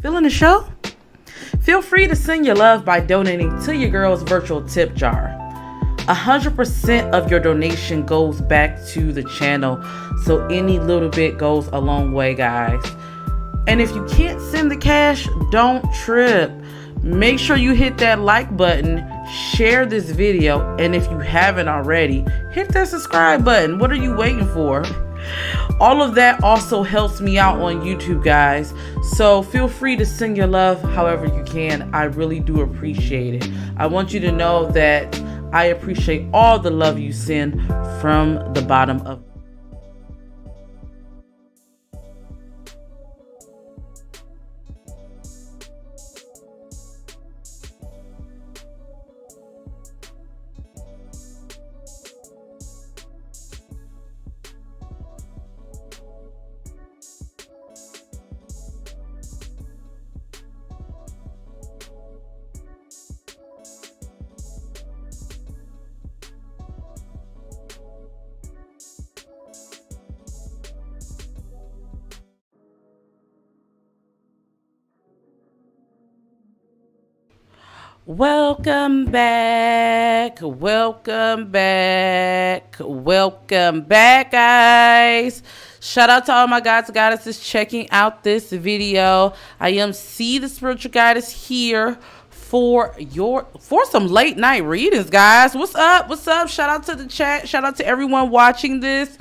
Feeling the show? Feel free to send your love by donating to your girl's virtual tip jar. 100% of your donation goes back to the channel, so any little bit goes a long way, guys. And if you can't send the cash, don't trip. Make sure you hit that like button, share this video, and if you haven't already, hit that subscribe button. What are you waiting for? All of that also helps me out on YouTube, guys. So feel free to send your love however you can. I really do appreciate it. I want you to know that I appreciate all the love you send from the bottom of Welcome back, guys. Shout out to all my gods and goddesses checking out this video. I am C, the spiritual goddess, here for some late night readings, guys. What's up? Shout out to the chat. Shout out to everyone watching this.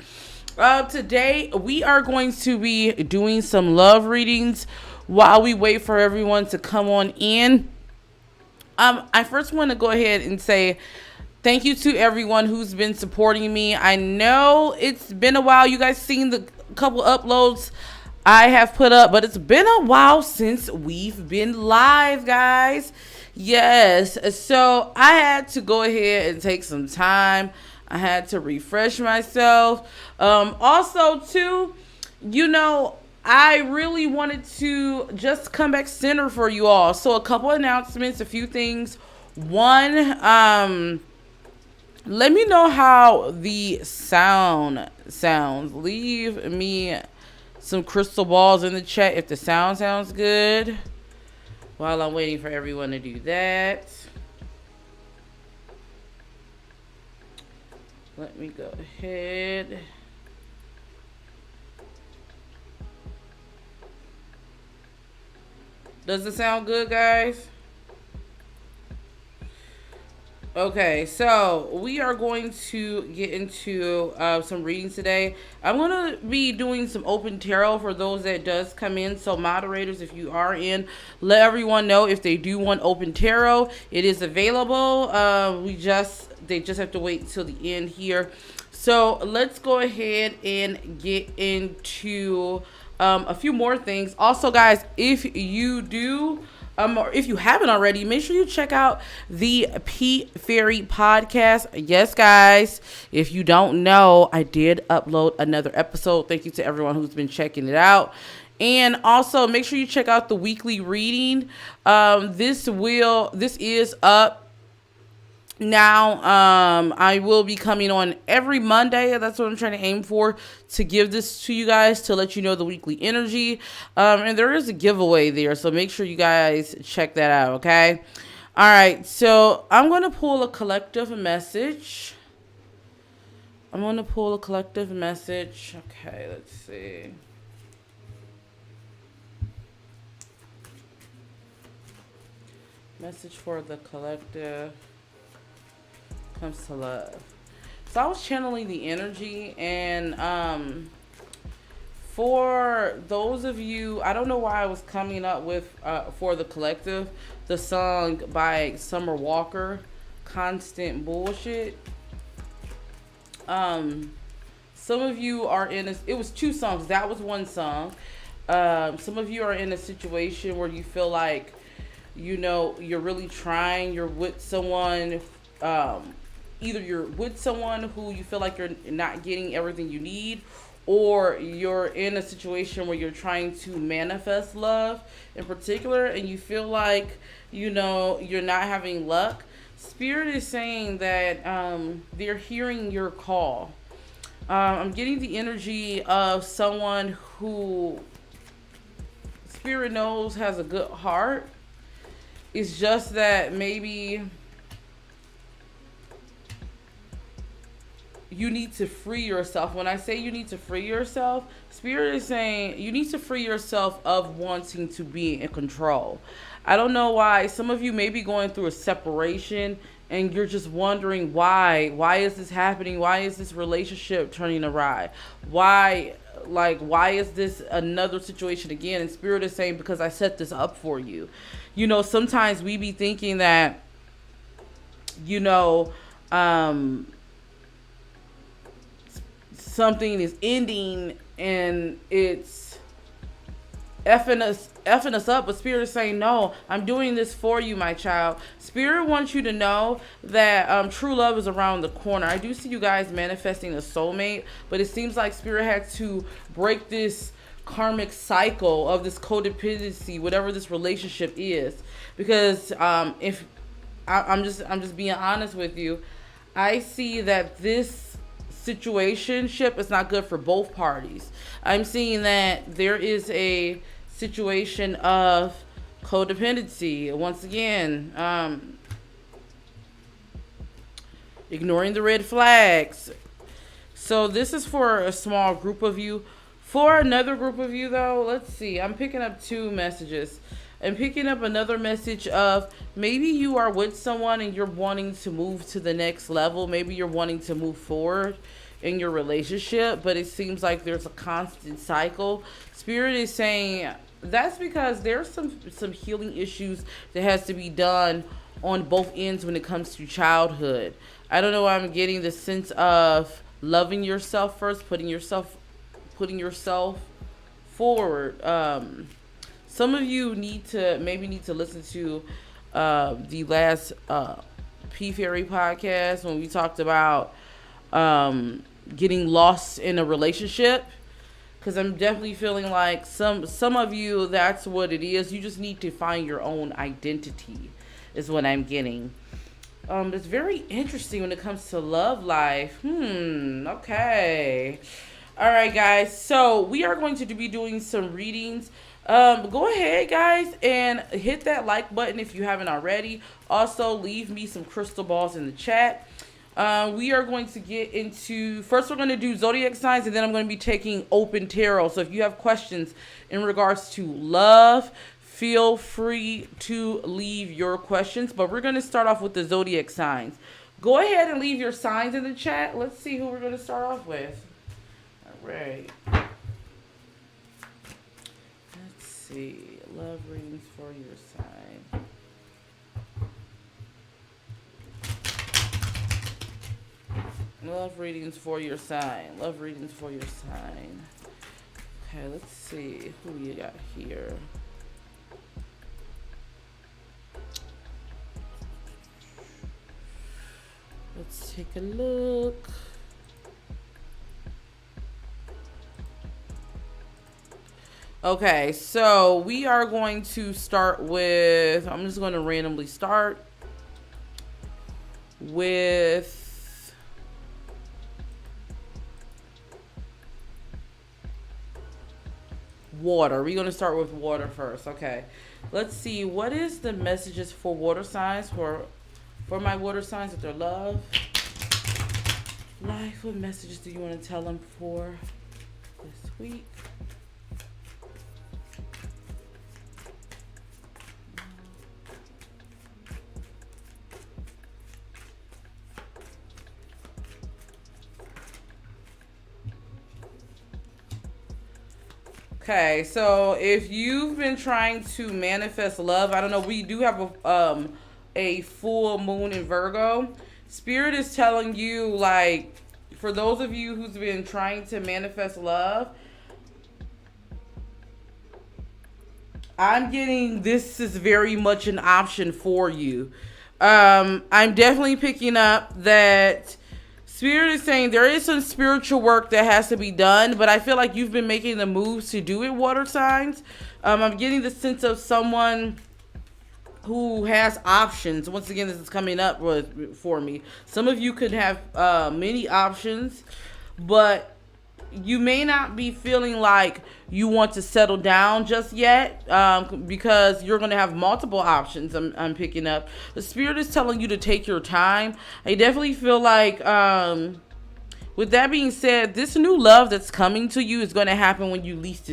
Today we are going to be doing some love readings while we wait for everyone to come on in. I first want to go ahead and say thank you to everyone who's been supporting me. I know it's been a while. You guys seen the couple uploads I have put up, but it's been a while since we've been live, guys. Yes, so I had to go ahead and take some time. I had to refresh myself. Also, too, you know, I really wanted to just come back center for you all. So a couple announcements, a few things. One, let me know how the sound sounds. Leave me some crystal balls in the chat if the sound sounds good while I'm waiting for everyone to do that. Let me go ahead. Does it sound good, guys? Okay, so we are going to get into some readings today. I'm going to be doing some open tarot for those that does come in. So moderators, if you are in, let everyone know if they do want open tarot. It is available. They just have to wait till the end here. So let's go ahead and get into a few more things. Also, guys, if you do or if you haven't already, make sure you check out the P Fairy podcast. Yes, guys, if you don't know, I did upload another episode. Thank you to everyone who's been checking it out. And also make sure you check out the weekly reading. This is up now. I will be coming on every Monday. That's what I'm trying to aim for, to give this to you guys, to let you know the weekly energy. And there is a giveaway there, so make sure you guys check that out. Okay. All right. So I'm going to pull a collective message. Okay. Let's see. Message for the collective. Comes to love. So I was channeling the energy, and for those of you, I don't know why I was coming up with for the collective, the song by Summer Walker, Constant Bullshit. Some of you are it was two songs, that was one song. Some of you are in a situation where you feel like, you're really trying, you're with someone, either you're with someone who you feel like you're not getting everything you need, or you're in a situation where you're trying to manifest love in particular, and you feel like, you're not having luck. Spirit is saying that they're hearing your call. I'm getting the energy of someone who Spirit knows has a good heart. It's just that maybe you need to free yourself. When I say you need to free yourself, Spirit is saying you need to free yourself of wanting to be in control. I don't know why. Some of you may be going through a separation and you're just wondering why. Why is this happening? Why is this relationship turning awry? Why is this another situation again? And Spirit is saying, because I set this up for you. Sometimes we be thinking that, something is ending and it's effing us up, but Spirit is saying, no, I'm doing this for you, my child. Spirit wants you to know that true love is around the corner. I do see you guys manifesting a soulmate, but it seems like Spirit had to break this karmic cycle of this codependency, whatever this relationship is, because if I'm just being honest with you, I see that this situationship is not good for both parties. I'm seeing that there is a situation of codependency. Once again, ignoring the red flags. So this is for a small group of you. For another group of you, though, let's see. I'm picking up two messages. I'm picking up another message of maybe you are with someone and you're wanting to move to the next level. Maybe you're wanting to move forward in your relationship, but it seems like there's a constant cycle. Spirit is saying that's because there's some healing issues that has to be done on both ends when it comes to childhood. I don't know why I'm getting the sense of loving yourself first, putting yourself forward. Some of you need to listen to the last P Fairy podcast when we talked about getting lost in a relationship, because I'm definitely feeling like some of you, that's what it is. You just need to find your own identity is what I'm getting. It's very interesting when it comes to love life. Okay. All right, guys. So we are going to be doing some readings. Go ahead, guys, and hit that like button if you haven't already. Also, leave me some crystal balls in the chat. We are going to get into, first we're going to do zodiac signs, and then I'm going to be taking open tarot. So if you have questions in regards to love, feel free to leave your questions. But we're going to start off with the zodiac signs. Go ahead and leave your signs in the chat. Let's see who we're going to start off with. All right. Let's see. Love readings for your sign. Love readings for your sign. Love readings for your sign. Okay, let's see who you got here. Let's take a look. Okay, so we are going to start with, I'm just going to randomly start with water. We're going to start with water first. Okay, let's see. What is the messages for water signs, for my water signs with their love life? What messages do you want to tell them for this week? Okay, so if you've been trying to manifest love, I don't know, we do have a full moon in Virgo. Spirit is telling you, like, for those of you who's been trying to manifest love, I'm getting this is very much an option for you. I'm definitely picking up that Spirit is saying there is some spiritual work that has to be done, but I feel like you've been making the moves to do it, water signs. I'm getting the sense of someone who has options. Once again, this is coming up for me. Some of you could have many options, but you may not be feeling like you want to settle down just yet, because you're going to have multiple options. I'm picking up. The Spirit is telling you to take your time. I definitely feel like, with that being said, this new love that's coming to you is going to happen when you least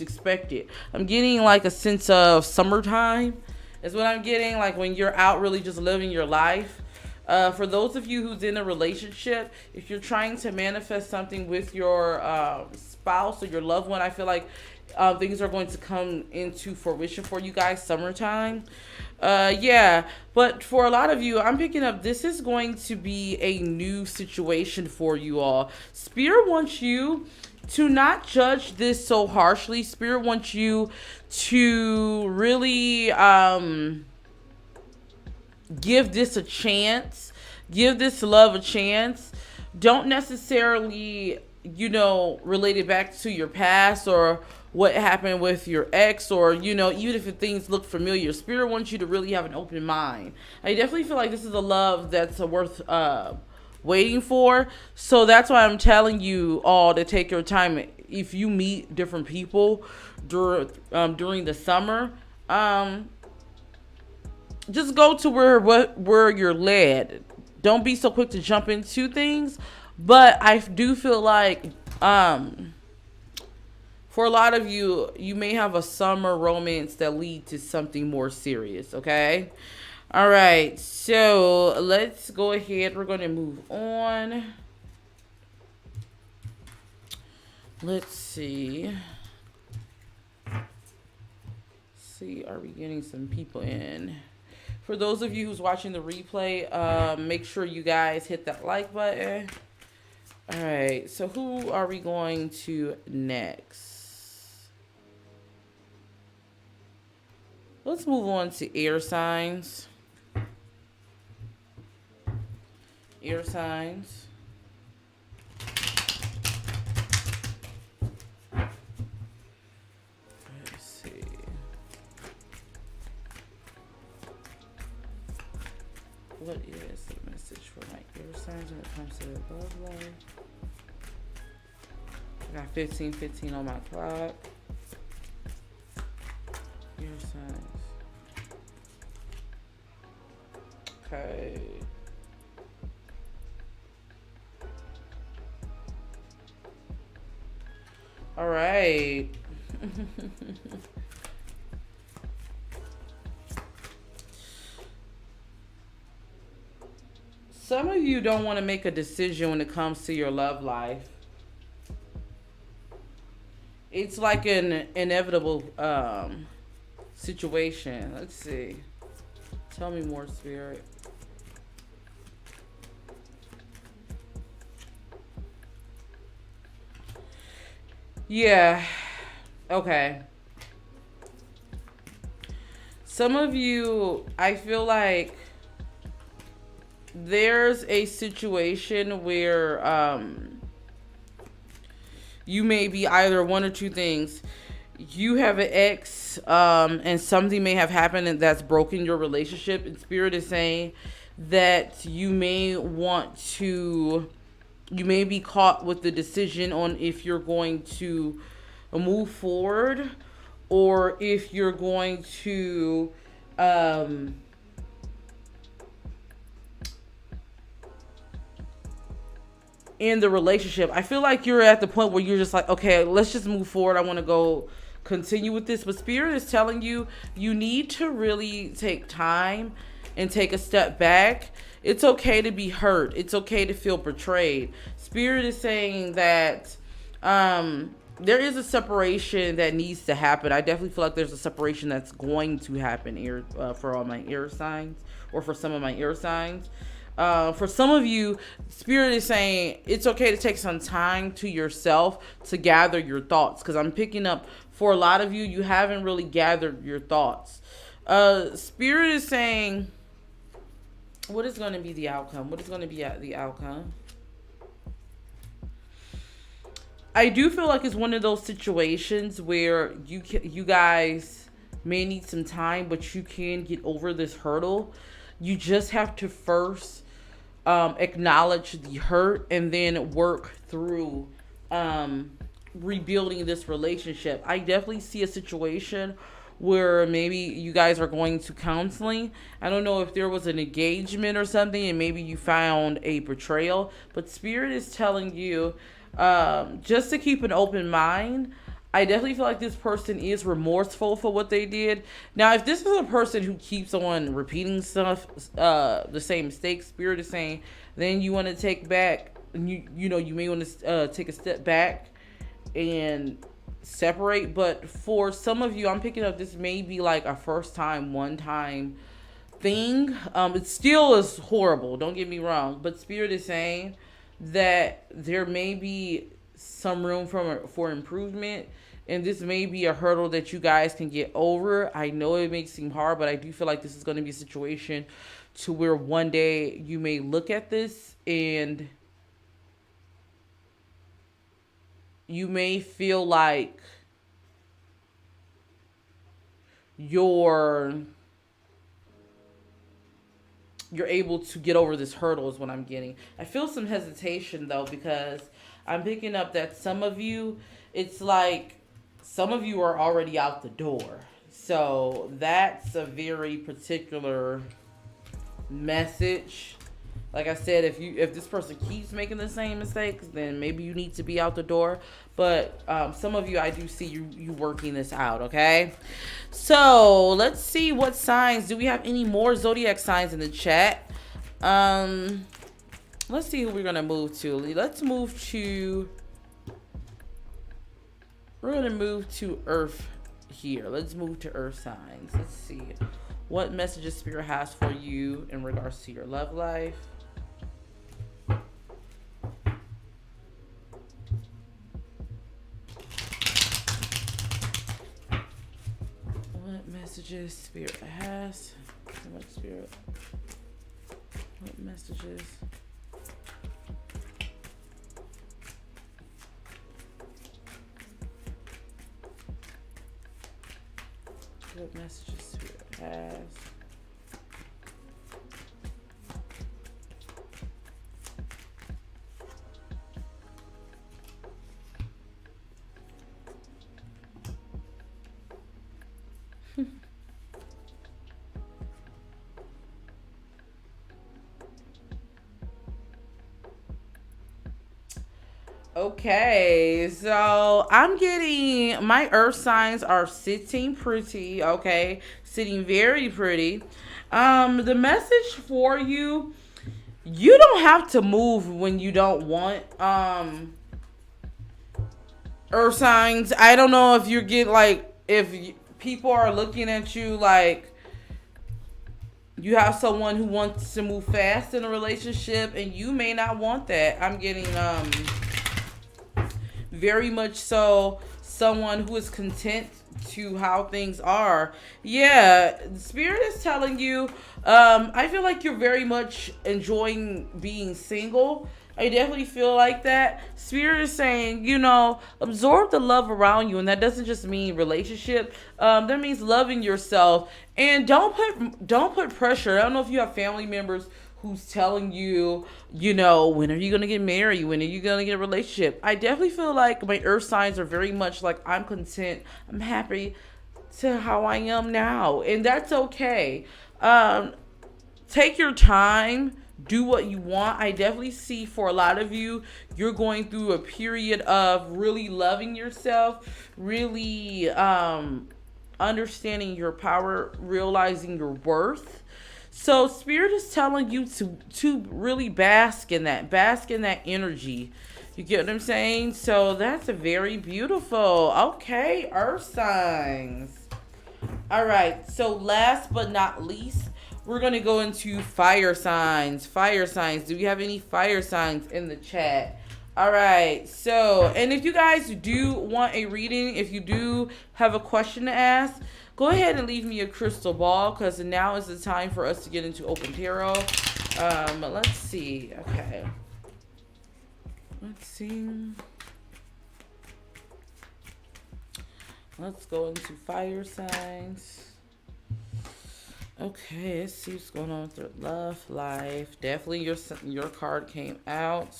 expect it. I'm getting like a sense of summertime is what I'm getting, like when you're out really just living your life. For those of you who's in a relationship, if you're trying to manifest something with your spouse or your loved one, I feel like things are going to come into fruition for you guys summertime. Yeah, but for a lot of you, I'm picking up this is going to be a new situation for you all. Spirit wants you to not judge this so harshly. Spirit wants you to really give this a chance. Give this love a chance. Don't necessarily, relate it back to your past or what happened with your ex, or, even if things look familiar. Spirit wants you to really have an open mind. I definitely feel like this is a love that's worth waiting for. So that's why I'm telling you all to take your time. If you meet different people during the summer, just go to where you're led. Don't be so quick to jump into things. But I do feel like for a lot of you, you may have a summer romance that lead to something more serious, okay? All right, so let's go ahead. We're going to move on. Let's see. Are we getting some people in? For those of you who's watching the replay, make sure you guys hit that like button. All right, so who are we going to next? Let's move on to air signs. Air signs. Let's see. What is the message for my air signs when it comes to their love life? I got 15:15 on my clock. Air signs. Okay. All right. some of you don't want to make a decision when it comes to your love life. It's like an inevitable situation. Let's see. Tell me more, Spirit. Yeah. Okay. Some of you, I feel like there's a situation where you may be either one or two things. You have an ex, and something may have happened and that's broken your relationship. And Spirit is saying that you may be caught with the decision on if you're going to move forward or if you're going to in the relationship. I feel like you're at the point where you're just like, okay, let's just move forward. I want to go continue with this. But Spirit is telling you, you need to really take time and take a step back. It's okay to be hurt. It's okay to feel betrayed. Spirit is saying that there is a separation that needs to happen. I definitely feel like there's a separation that's going to happen for all my air signs, or for some of my air signs. For some of you, Spirit is saying it's okay to take some time to yourself to gather your thoughts. Because I'm picking up, for a lot of you, you haven't really gathered your thoughts. Spirit is saying, what is going to be the outcome? What is going to be the outcome? I do feel like it's one of those situations where you guys may need some time, but you can get over this hurdle. You just have to first acknowledge the hurt and then work through rebuilding this relationship. I definitely see a situation where maybe you guys are going to counseling. I don't know if there was an engagement or something and maybe you found a betrayal, but Spirit is telling you just to keep an open mind. I definitely feel like this person is remorseful for what they did. Now, if this is a person who keeps on repeating stuff, the same mistakes, Spirit is saying, then you want to take back, you know, you may want to take a step back and separate. But for some of you, I'm picking up this may be like a first time, one time thing. It still is horrible, don't get me wrong, but Spirit is saying that there may be some room for improvement, and this may be a hurdle that you guys can get over. I know it may seem hard, but I do feel like this is going to be a situation to where one day you may look at this and you may feel like you're able to get over this hurdle is what I'm getting. I feel some hesitation though, because I'm picking up that some of you, it's like some of you are already out the door. So that's a very particular message. Like I said, if this person keeps making the same mistakes, then maybe you need to be out the door. But some of you, I do see you working this out, okay? So let's see what signs. Do we have any more Zodiac signs in the chat? Let's see who we're going to move to. We're going to move to Earth here. Let's move to Earth signs. Let's see what messages Spirit has for you in regards to your love life. What messages Spirit has? What Spirit? What messages? What messages Spirit has? Okay, so I'm getting my earth signs are sitting pretty, okay? Sitting very pretty. The message for you You don't have to move when you don't want. Earth signs. I don't know if you're getting like if people are looking at you like you have someone who wants to move fast in a relationship, and you may not want that. I'm getting very much so someone who is content to how things are. Yeah, spirit is telling you, I feel like you're very much enjoying being single. I definitely feel like that. Spirit is saying, absorb the love around you, and that doesn't just mean relationship. That means loving yourself, and don't put pressure. I don't know if you have family members who's telling you, when are you gonna get married? When are you gonna get a relationship? I definitely feel like my earth signs are very much like I'm content. I'm happy to how I am now, and that's okay. Take your time, do what you want. I definitely see for a lot of you, you're going through a period of really loving yourself, really understanding your power, realizing your worth. So spirit is telling you to really bask in that energy. You get what I'm saying? So that's a very beautiful. Okay, earth signs. All right. So last but not least, we're going to go into fire signs. Fire signs. Do we have any fire signs in the chat? All right. So, and if you guys do want a reading, if you do have a question to ask, go ahead and leave me a crystal ball, because now is the time for us to get into open tarot. Let's see. Okay. Let's see. Let's go into fire signs. Okay, let's see what's going on with their love life. Definitely your card came out.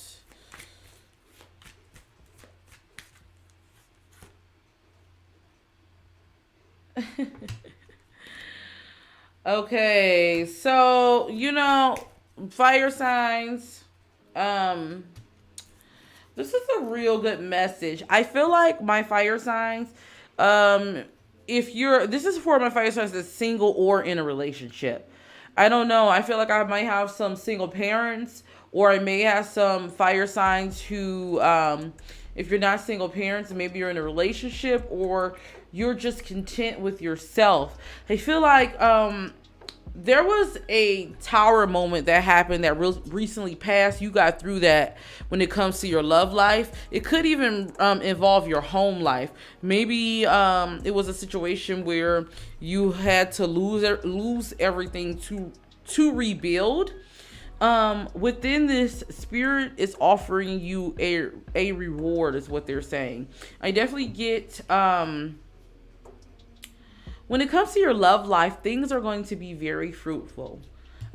Okay, so fire signs. This is a real good message. I feel like my fire signs, this is for my fire signs that's single or in a relationship. I don't know. I feel like I might have some single parents, or I may have some fire signs who, if you're not single parents, maybe you're in a relationship, or you're just content with yourself. I feel like, there was a tower moment that happened that recently passed. You got through that when it comes to your love life. It could even involve your home life. Maybe it was a situation where you had to lose everything to rebuild. Within this, spirit is offering you a reward, is what they're saying. I definitely get when it comes to your love life, things are going to be very fruitful.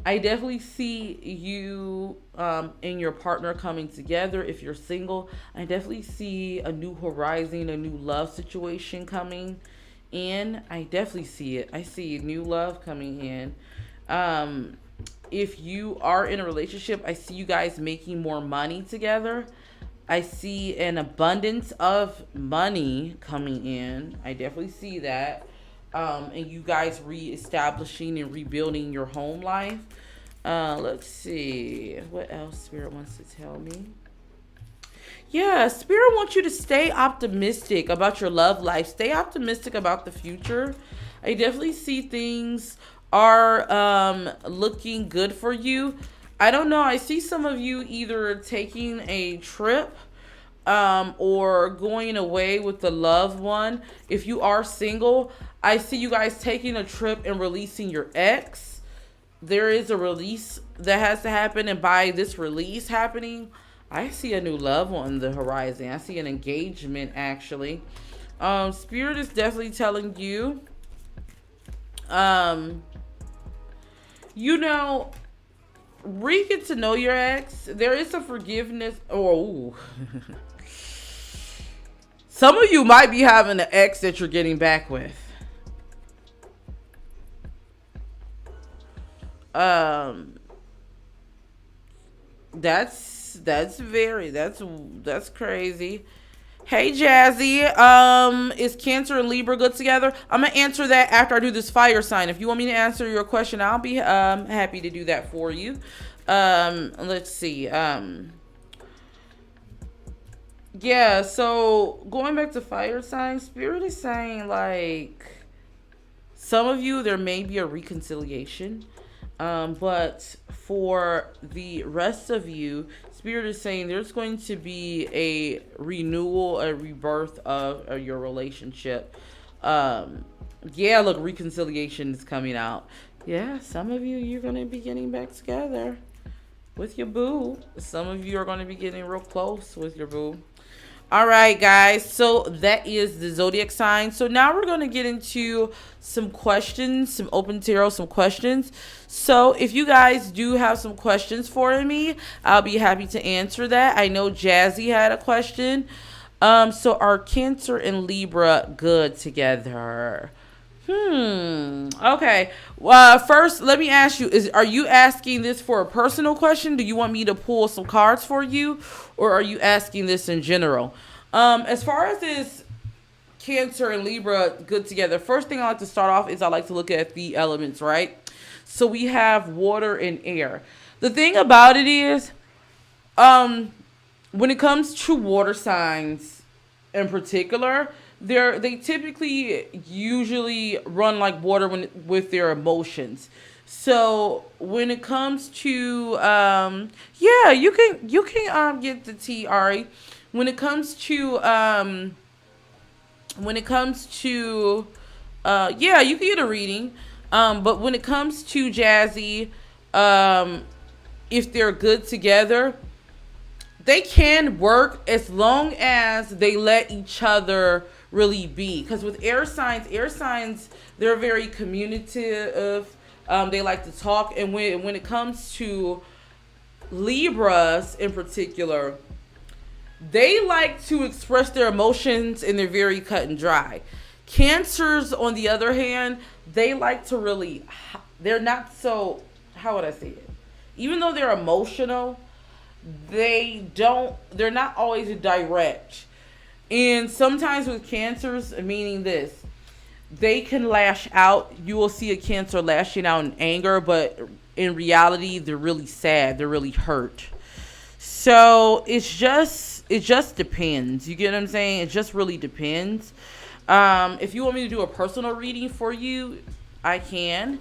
I definitely see you and your partner coming together. If you're single, I definitely see a new horizon, a new love situation coming in. I definitely see it. I see new love coming in. If you are in a relationship, I see you guys making more money together. I see an abundance of money coming in. I definitely see that. And you guys reestablishing and rebuilding your home life. Let's see what else Spirit wants to tell me. Yeah, Spirit wants you to stay optimistic about your love life. Stay optimistic about the future. I definitely see things are looking good for you. I don't know. I see some of you either taking a trip or going away with the loved one. If you are single, I see you guys taking a trip and releasing your ex. There is a release that has to happen, and by this release happening, I see a new love on the horizon. I see an engagement, actually. Spirit is definitely telling you, get to know your ex. There is a forgiveness. Some of you might be having an ex that you're getting back with. That's crazy. Hey Jazzy, is Cancer and Libra good together? I'm gonna answer that after I do this fire sign. If you want me to answer your question, I'll be happy to do that for you. Let's see. Yeah, so going back to fire signs, Spirit is saying like some of you there may be a reconciliation. But for the rest of you, Spirit is saying there's going to be a renewal, a rebirth of your relationship. Yeah, look, reconciliation is coming out. Yeah, some of you, you're going to be getting back together with your boo. Some of you are going to be getting real close with your boo. All right, guys. So that is the zodiac sign. So now we're going to get into some questions, some open tarot, some questions. So if you guys do have some questions for me, I'll be happy to answer that. I know Jazzy had a question. So are Cancer and Libra good together? Okay. First, let me ask you: are you asking this for a personal question? Do you want me to pull some cards for you, or are you asking this in general? As far as this Cancer and Libra good together, first thing I like to start off is I like to look at the elements, right? So we have water and air. The thing about it is, when it comes to water signs in particular, they typically usually run like water with their emotions. So when it comes to yeah, you can get the tea, Ari. When it comes to yeah, you can get a reading. But when it comes to Jazzy, if they're good together, they can work as long as they let each other really be. Because with air signs, they're very communicative. They like to talk. And when it comes to Libras in particular, they like to express their emotions and they're very cut and dry. Cancers, on the other hand, they like to really, they're not so, how would I say it? Even though they're emotional, they're not always direct. And sometimes with Cancers, meaning this, they can lash out. You will see a Cancer lashing out in anger, but in reality, they're really sad. They're really hurt. So it just depends. You get what I'm saying? It just really depends. If you want me to do a personal reading for you, I can.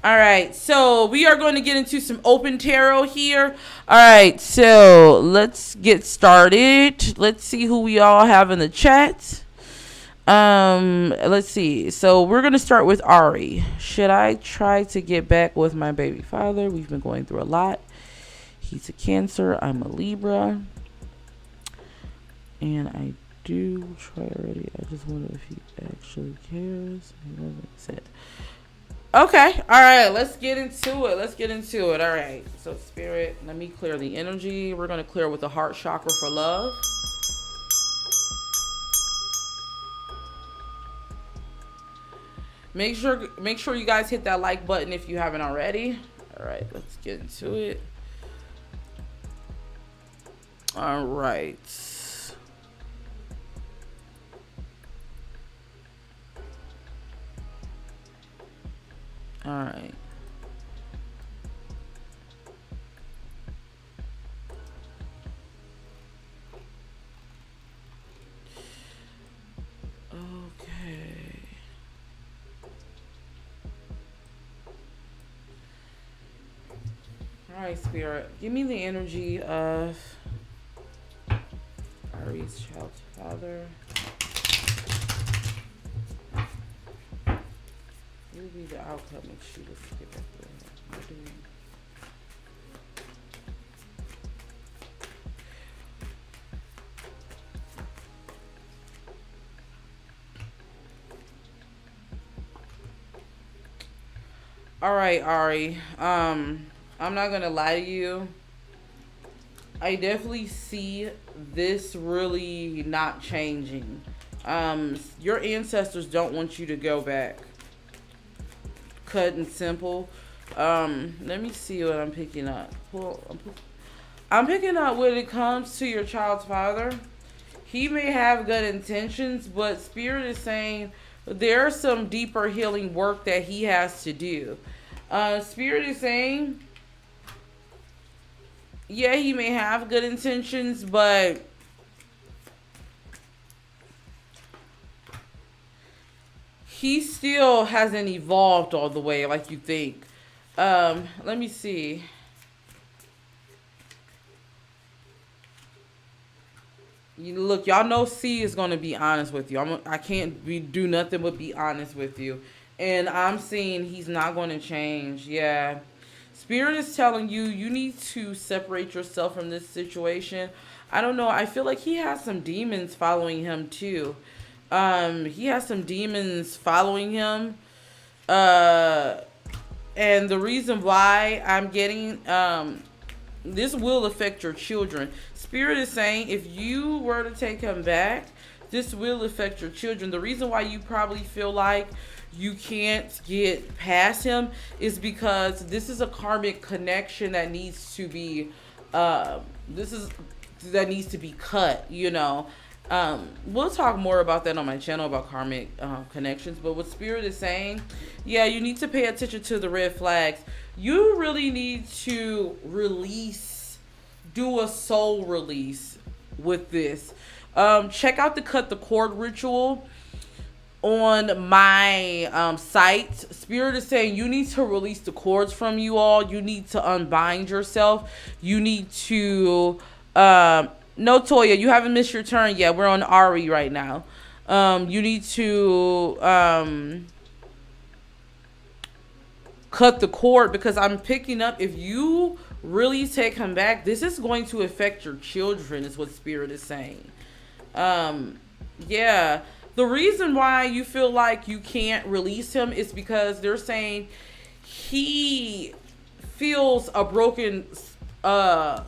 All right, so we are going to get into some open tarot here. All right, so let's get started. Let's see who we all have in the chat. Let's see. So we're going to start with Ari. Should I try to get back with my baby father? We've been going through a lot. He's a Cancer. I'm a Libra. And I do try already. I just wonder if he actually cares. He doesn't say it. Okay. All right. Let's get into it. All right. So Spirit, let me clear the energy. We're going to clear with the heart chakra for love. Make sure you guys hit that like button if you haven't already. All right. Let's get into it. All right. All right. Okay. All right, Spirit. Give me the energy of Ari's child's father. What will be the outcome if she was to get back to him? All right, Ari. I'm not gonna lie to you. I definitely see this really not changing. Your ancestors don't want you to go back. Cut and simple. Let me see what I'm picking up. I'm picking up when it comes to your child's father. He may have good intentions, but Spirit is saying there's some deeper healing work that he has to do. Spirit is saying yeah, he may have good intentions, but he still hasn't evolved all the way like you think. Let me see. Look, y'all know C is gonna be honest with you. I can't do nothing but be honest with you, and I'm seeing he's not going to change. Yeah, Spirit is telling you you need to separate yourself from this situation. I don't know. I feel like he has some demons following him too. He has some demons following him. Uh, and the reason why I'm getting this will affect your children. Spirit is saying if you were to take him back, this will affect your children. The reason why you probably feel like you can't get past him is because this is a karmic connection that needs to be this is that needs to be cut, you know. We'll talk more about that on my channel about karmic connections. But what Spirit is saying, yeah, you need to pay attention to the red flags. You really need to release, do a soul release with this. Check out the cut the cord ritual on my site. Spirit is saying you need to release the cords from you all. You need to unbind yourself. You need to no, Toya, you haven't missed your turn yet. We're on Ari right now. You need to cut the cord, because I'm picking up if you really take him back, this is going to affect your children, is what Spirit is saying. Yeah. The reason why you feel like you can't release him is because they're saying he feels a broken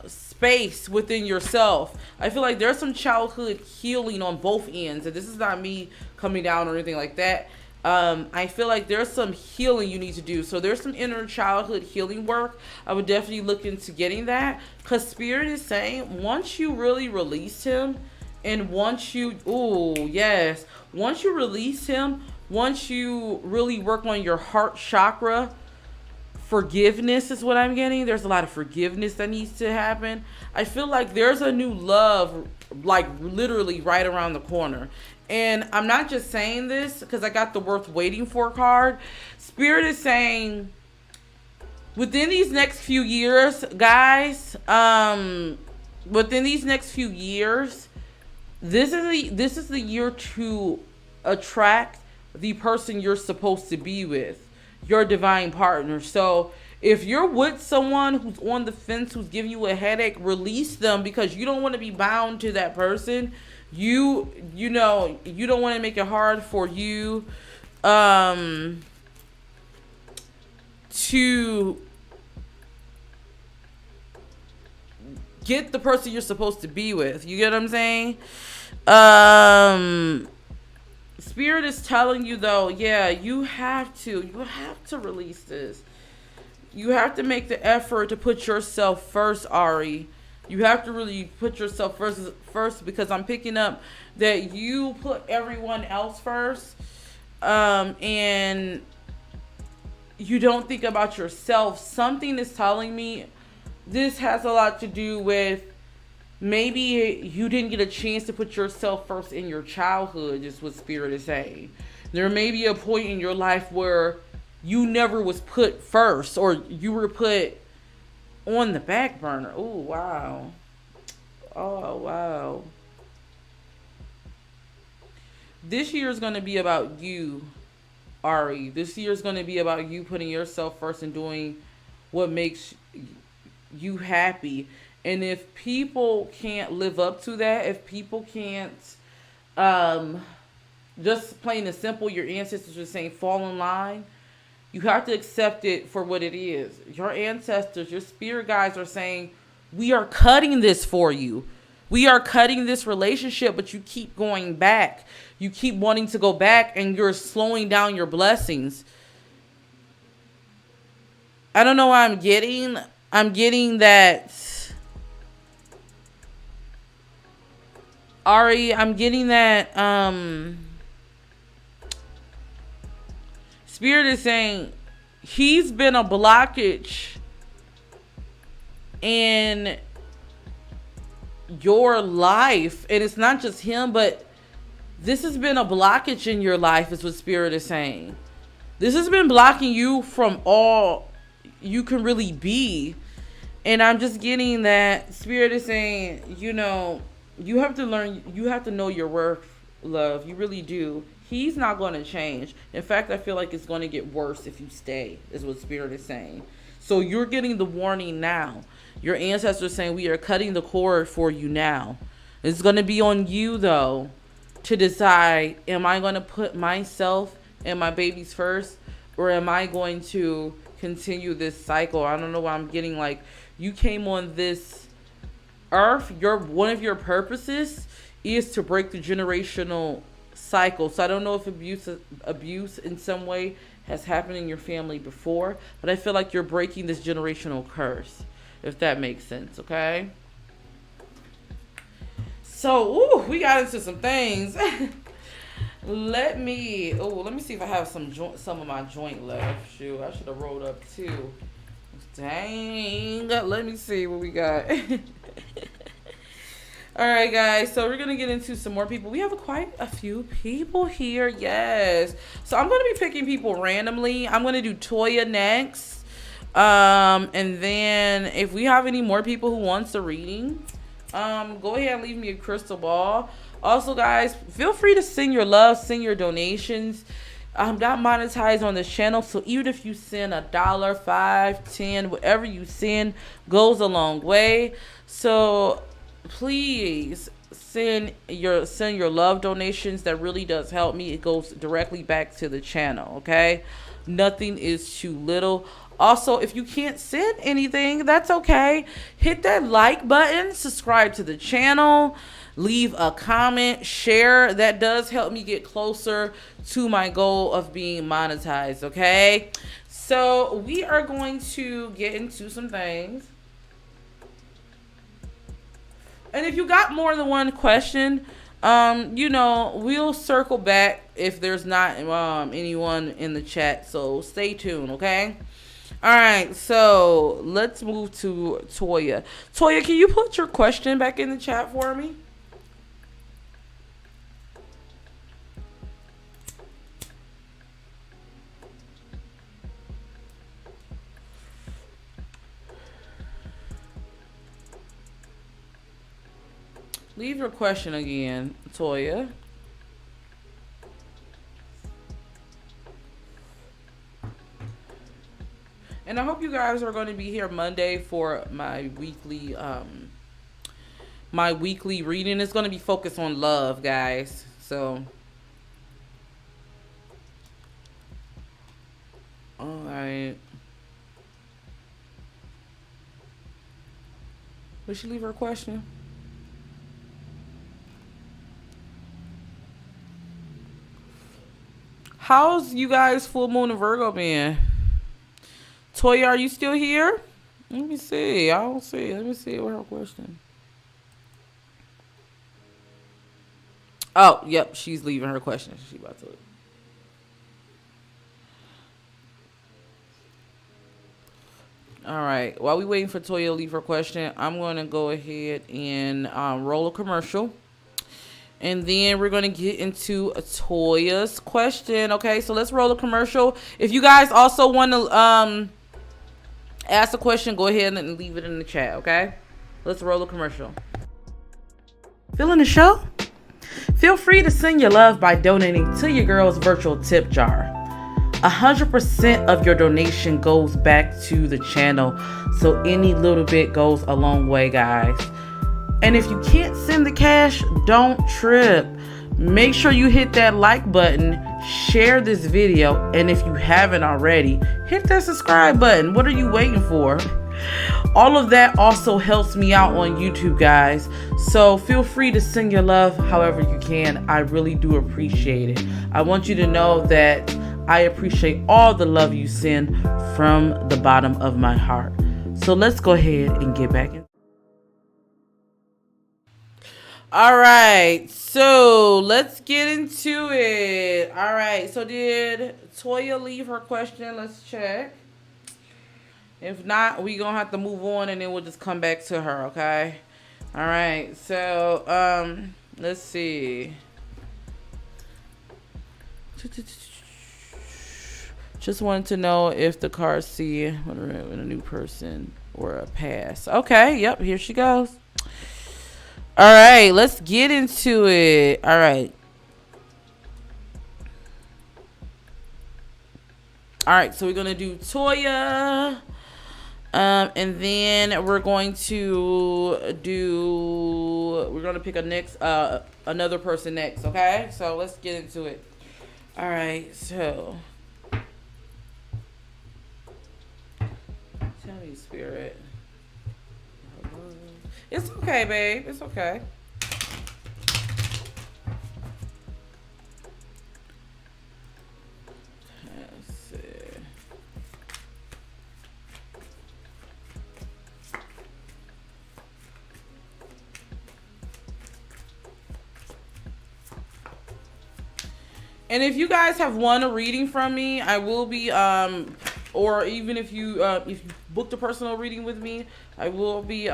space within yourself. I feel like there's some childhood healing on both ends, and this is not me coming down or anything like that. I feel like there's some healing you need to do. So there's some inner childhood healing work. I would definitely look into getting that, because Spirit is saying once you really release him, and once you, ooh, yes, once you release him, once you really work on your heart chakra, forgiveness is what I'm getting. There's a lot of forgiveness that needs to happen. I feel like there's a new love, like literally right around the corner. And I'm not just saying this because I got the worth waiting for card. Spirit is saying within these next few years, guys, within these next few years, this is the year to attract the person you're supposed to be with, your divine partner. So if you're with someone who's on the fence, who's giving you a headache, release them, because you don't want to be bound to that person. You know, you don't want to make it hard for you to get the person you're supposed to be with. You get what I'm saying? Spirit is telling you though, yeah, you have to release this. You have to make the effort to put yourself first, Ari. You have to really put yourself first, because I'm picking up that you put everyone else first, and you don't think about yourself. Something is telling me this has a lot to do with maybe you didn't get a chance to put yourself first in your childhood, is what Spirit is saying. There may be a point in your life where you never was put first, or you were put on the back burner. Oh, wow. Oh, wow. This year is going to be about you, Ari. This year is going to be about you putting yourself first and doing what makes you happy. And if people can't live up to that, if people can't, just plain and simple, your ancestors are saying fall in line, you have to accept it for what it is. Your ancestors, your spirit guides are saying, we are cutting this for you. We are cutting this relationship, but you keep going back. You keep wanting to go back, and you're slowing down your blessings. I don't know what I'm getting. I'm getting that, Ari, I'm getting that, Spirit is saying he's been a blockage in your life. And it's not just him, but this has been a blockage in your life, is what Spirit is saying. This has been blocking you from all you can really be. And I'm just getting that Spirit is saying, you know, you have to learn, you have to know your worth, love. You really do. He's not going to change. In fact, I feel like it's going to get worse if you stay, is what Spirit is saying. So you're getting the warning now. Your ancestors saying we are cutting the cord for you now. It's going to be on you, though, to decide, am I going to put myself and my babies first, or am I going to continue this cycle? I don't know why I'm getting like you came on this earth. One of your purposes is to break the generational cycle. So I don't know if abuse in some way has happened in your family before, but I feel like you're breaking this generational curse, if that makes sense. Okay. So, we got into some things. Let me see if I have some of my joint left. Shoot, I should have rolled up too. Dang. Let me see what we got. All right, guys. So we're going to get into some more people. We have quite a few people here. Yes. So I'm going to be picking people randomly. I'm going to do Toya next. And then if we have any more people who wants a reading, go ahead and leave me a crystal ball. Also, guys, feel free to send your love, send your donations. I'm not monetized on this channel, so even if you send $1, $5, $10, whatever you send goes a long way. So please send your love donations. That really does help me. It goes directly back to the channel. Okay, nothing is too little. Also, if you can't send anything, that's okay. Hit that like button, subscribe to the channel, leave a comment, share. That does help me get closer to my goal of being monetized, okay? So we are going to get into some things. And if you got more than one question, you know, we'll circle back if there's not anyone in the chat. So stay tuned, okay? All right, so let's move to Toya. Toya, can you put your question back in the chat for me? Leave your question again, Toya. And I hope you guys are going to be here Monday for my weekly reading. It's going to be focused on love, guys. So, all right. Did she leave her question? How's you guys full moon and Virgo been? Toya, are you still here? Let me see. I don't see. Let me see what her question. Oh, yep. She's leaving her question. She about to. All right. While we waiting for Toya to leave her question, I'm going to go ahead and roll a commercial. And then we're going to get into Toya's question. Okay, so let's roll a commercial. If you guys also want to ask a question, go ahead and leave it in the chat, okay? Let's roll a commercial. Feeling the show? Feel free to send your love by donating to your girl's virtual tip jar. 100% of your donation goes back to the channel, so any little bit goes a long way, guys. And if you can't send the cash, don't trip. Make sure you hit that like button, share this video, and if you haven't already, hit that subscribe button. What are you waiting for? All of that also helps me out on YouTube, guys. So feel free to send your love however you can. I really do appreciate it. I want you to know that I appreciate all the love you send from the bottom of my heart. So let's go ahead and get back in. All right, so let's get into it. All right, so did Toya leave her question? Let's check. If not, we're going to have to move on and then we'll just come back to her, okay? All right, so let's see. Just wanted to know if the cards see a new person or a past. Okay, yep, here she goes. All right, let's get into it. All right. All right, so we're going to do Toya. And then we're going to pick another person next, okay? So let's get into it. All right, so tell me, Spirit. It's okay, babe. It's okay. Let's see. And if you guys have won a reading from me, I will be or even if you booked a personal reading with me, I will be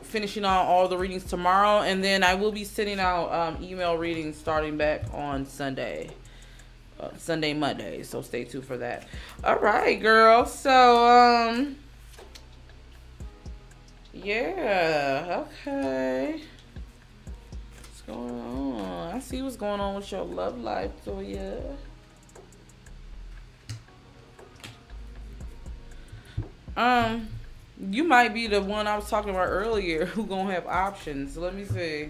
finishing out all the readings tomorrow, and then I will be sending out email readings starting back on Sunday, Monday. So stay tuned for that. All right, girl. So yeah, okay. What's going on? I see what's going on with your love life, Toya. You might be the one I was talking about earlier who gonna have options. Let me see.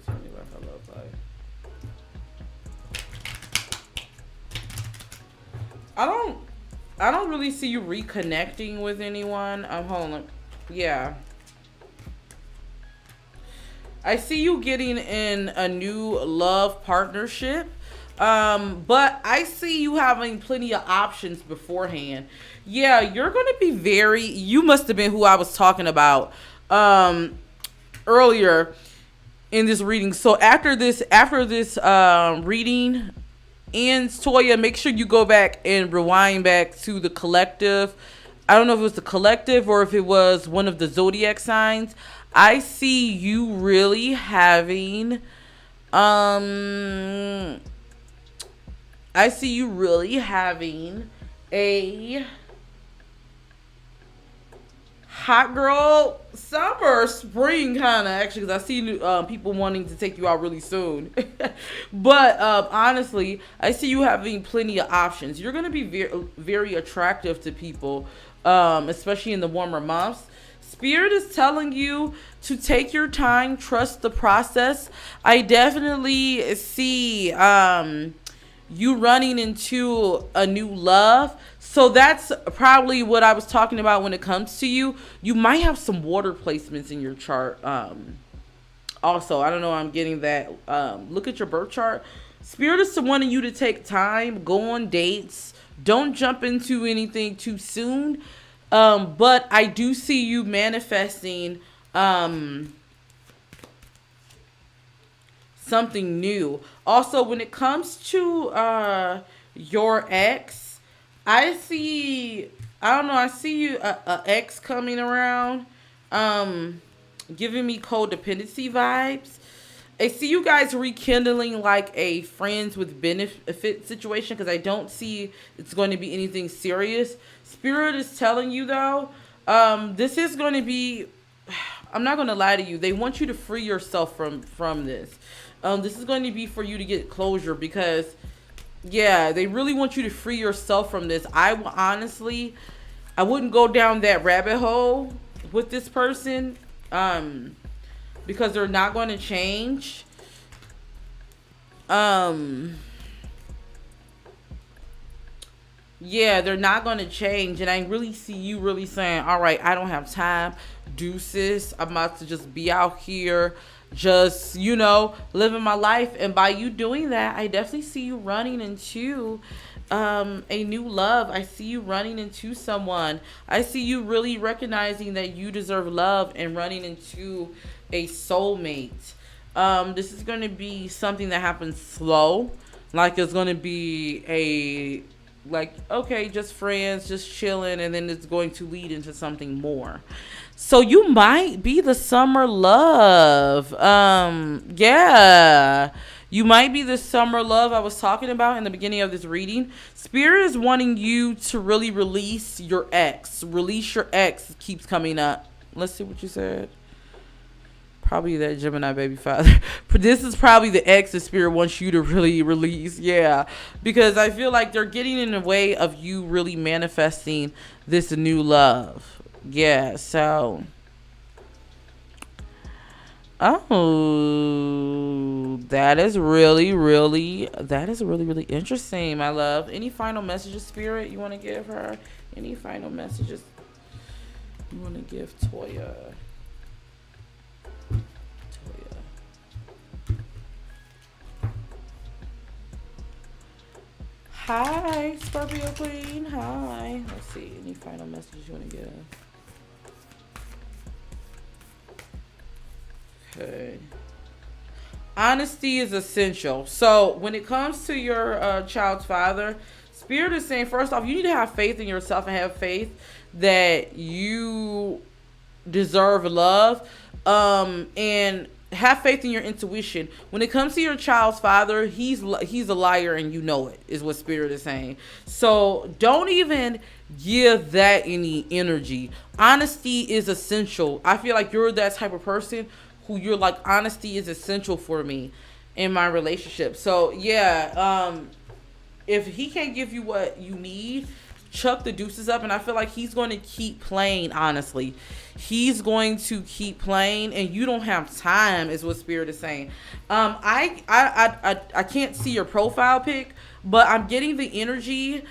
Tell me about her love life. I don't really see you reconnecting with anyone. Hold on. Yeah. I see you getting in a new love partnership. But I see you having plenty of options beforehand. Yeah, you're going to be you must have been who I was talking about, earlier in this reading. So after this reading ends, Toya, make sure you go back and rewind back to the collective. I don't know if it was the collective or if it was one of the Zodiac signs. I see you really having, I see you really having a hot girl summer, spring kind of, actually, because I see people wanting to take you out really soon. But honestly, I see you having plenty of options. You're going to be very attractive to people, especially in the warmer months. Spirit is telling you to take your time, trust the process. I definitely see you running into a new love. So that's probably what I was talking about when it comes to you. You might have some water placements in your chart. Also, I don't know, I'm getting that. Look at your birth chart. Spirit is wanting you to take time, go on dates. Don't jump into anything too soon. But I do see you manifesting something new. Also, when it comes to your ex, I see you a ex coming around, giving me codependency vibes. I see you guys rekindling like a friends with benefit situation, because I don't see it's going to be anything serious. Spirit is telling you though, this is going to be, I'm not going to lie to you, they want you to free yourself from this. This is going to be for you to get closure, because yeah, they really want you to free yourself from this. I wouldn't go down that rabbit hole with this person, because they're not going to change. Yeah, they're not going to change. And I really see you really saying, all right, I don't have time. Deuces. I'm about to just be out here, just, living my life. And by you doing that, I definitely see you running into a new love. I see you running into someone. I see you really recognizing that you deserve love and running into a soulmate. This is going to be something that happens slow. Like, it's going to be like, okay, just friends, just chilling, and then it's going to lead into something more. So you might be the summer love. Yeah. You might be the summer love I was talking about in the beginning of this reading. Spirit is wanting you to really release your ex. Release your ex keeps coming up. Let's see what you said. Probably that Gemini baby father. This is probably the ex that Spirit wants you to really release. Yeah. Because I feel like they're getting in the way of you really manifesting this new love. Yeah. So. Oh, that is really, really interesting, my love. Any final messages, Spirit, you want to give her? Any final messages you want to give Toya? Hi, Scorpio Queen. Hi. Let's see. Any final messages you want to give? Okay. Honesty is essential. So when it comes to your child's father, Spirit is saying, first off, you need to have faith in yourself and have faith that you deserve love. And have faith in your intuition. When it comes to your child's father, he's a liar and you know it, is what Spirit is saying. So don't even give that any energy. Honesty is essential. I feel like you're that type of person who you're like, honesty is essential for me in my relationship. So yeah, if he can't give you what you need, chuck the deuces up. And I feel like he's going to keep playing. Honestly, he's going to keep playing, and you don't have time, is what Spirit is saying. I can't see your profile pic, but I'm getting the energy.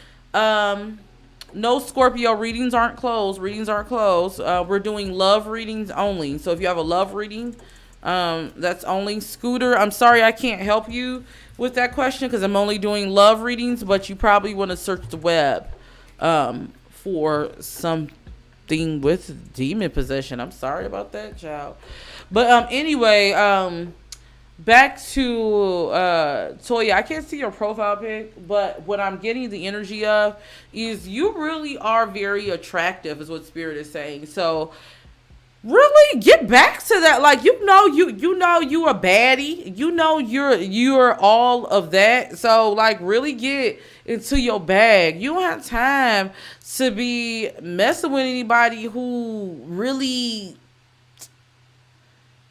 No, Scorpio, readings aren't closed. We're doing love readings only. So if you have a love reading, that's only. Scooter, I'm sorry I can't help you with that question because I'm only doing love readings, but you probably want to search the web for something with demon possession. I'm sorry about that, child. But anyway, back to Toya. I can't see your profile pic, but what I'm getting the energy of is you really are very attractive, is what Spirit is saying. So really get back to that. Like, you know you a baddie. You know you're all of that. So like really get into your bag. You don't have time to be messing with anybody who really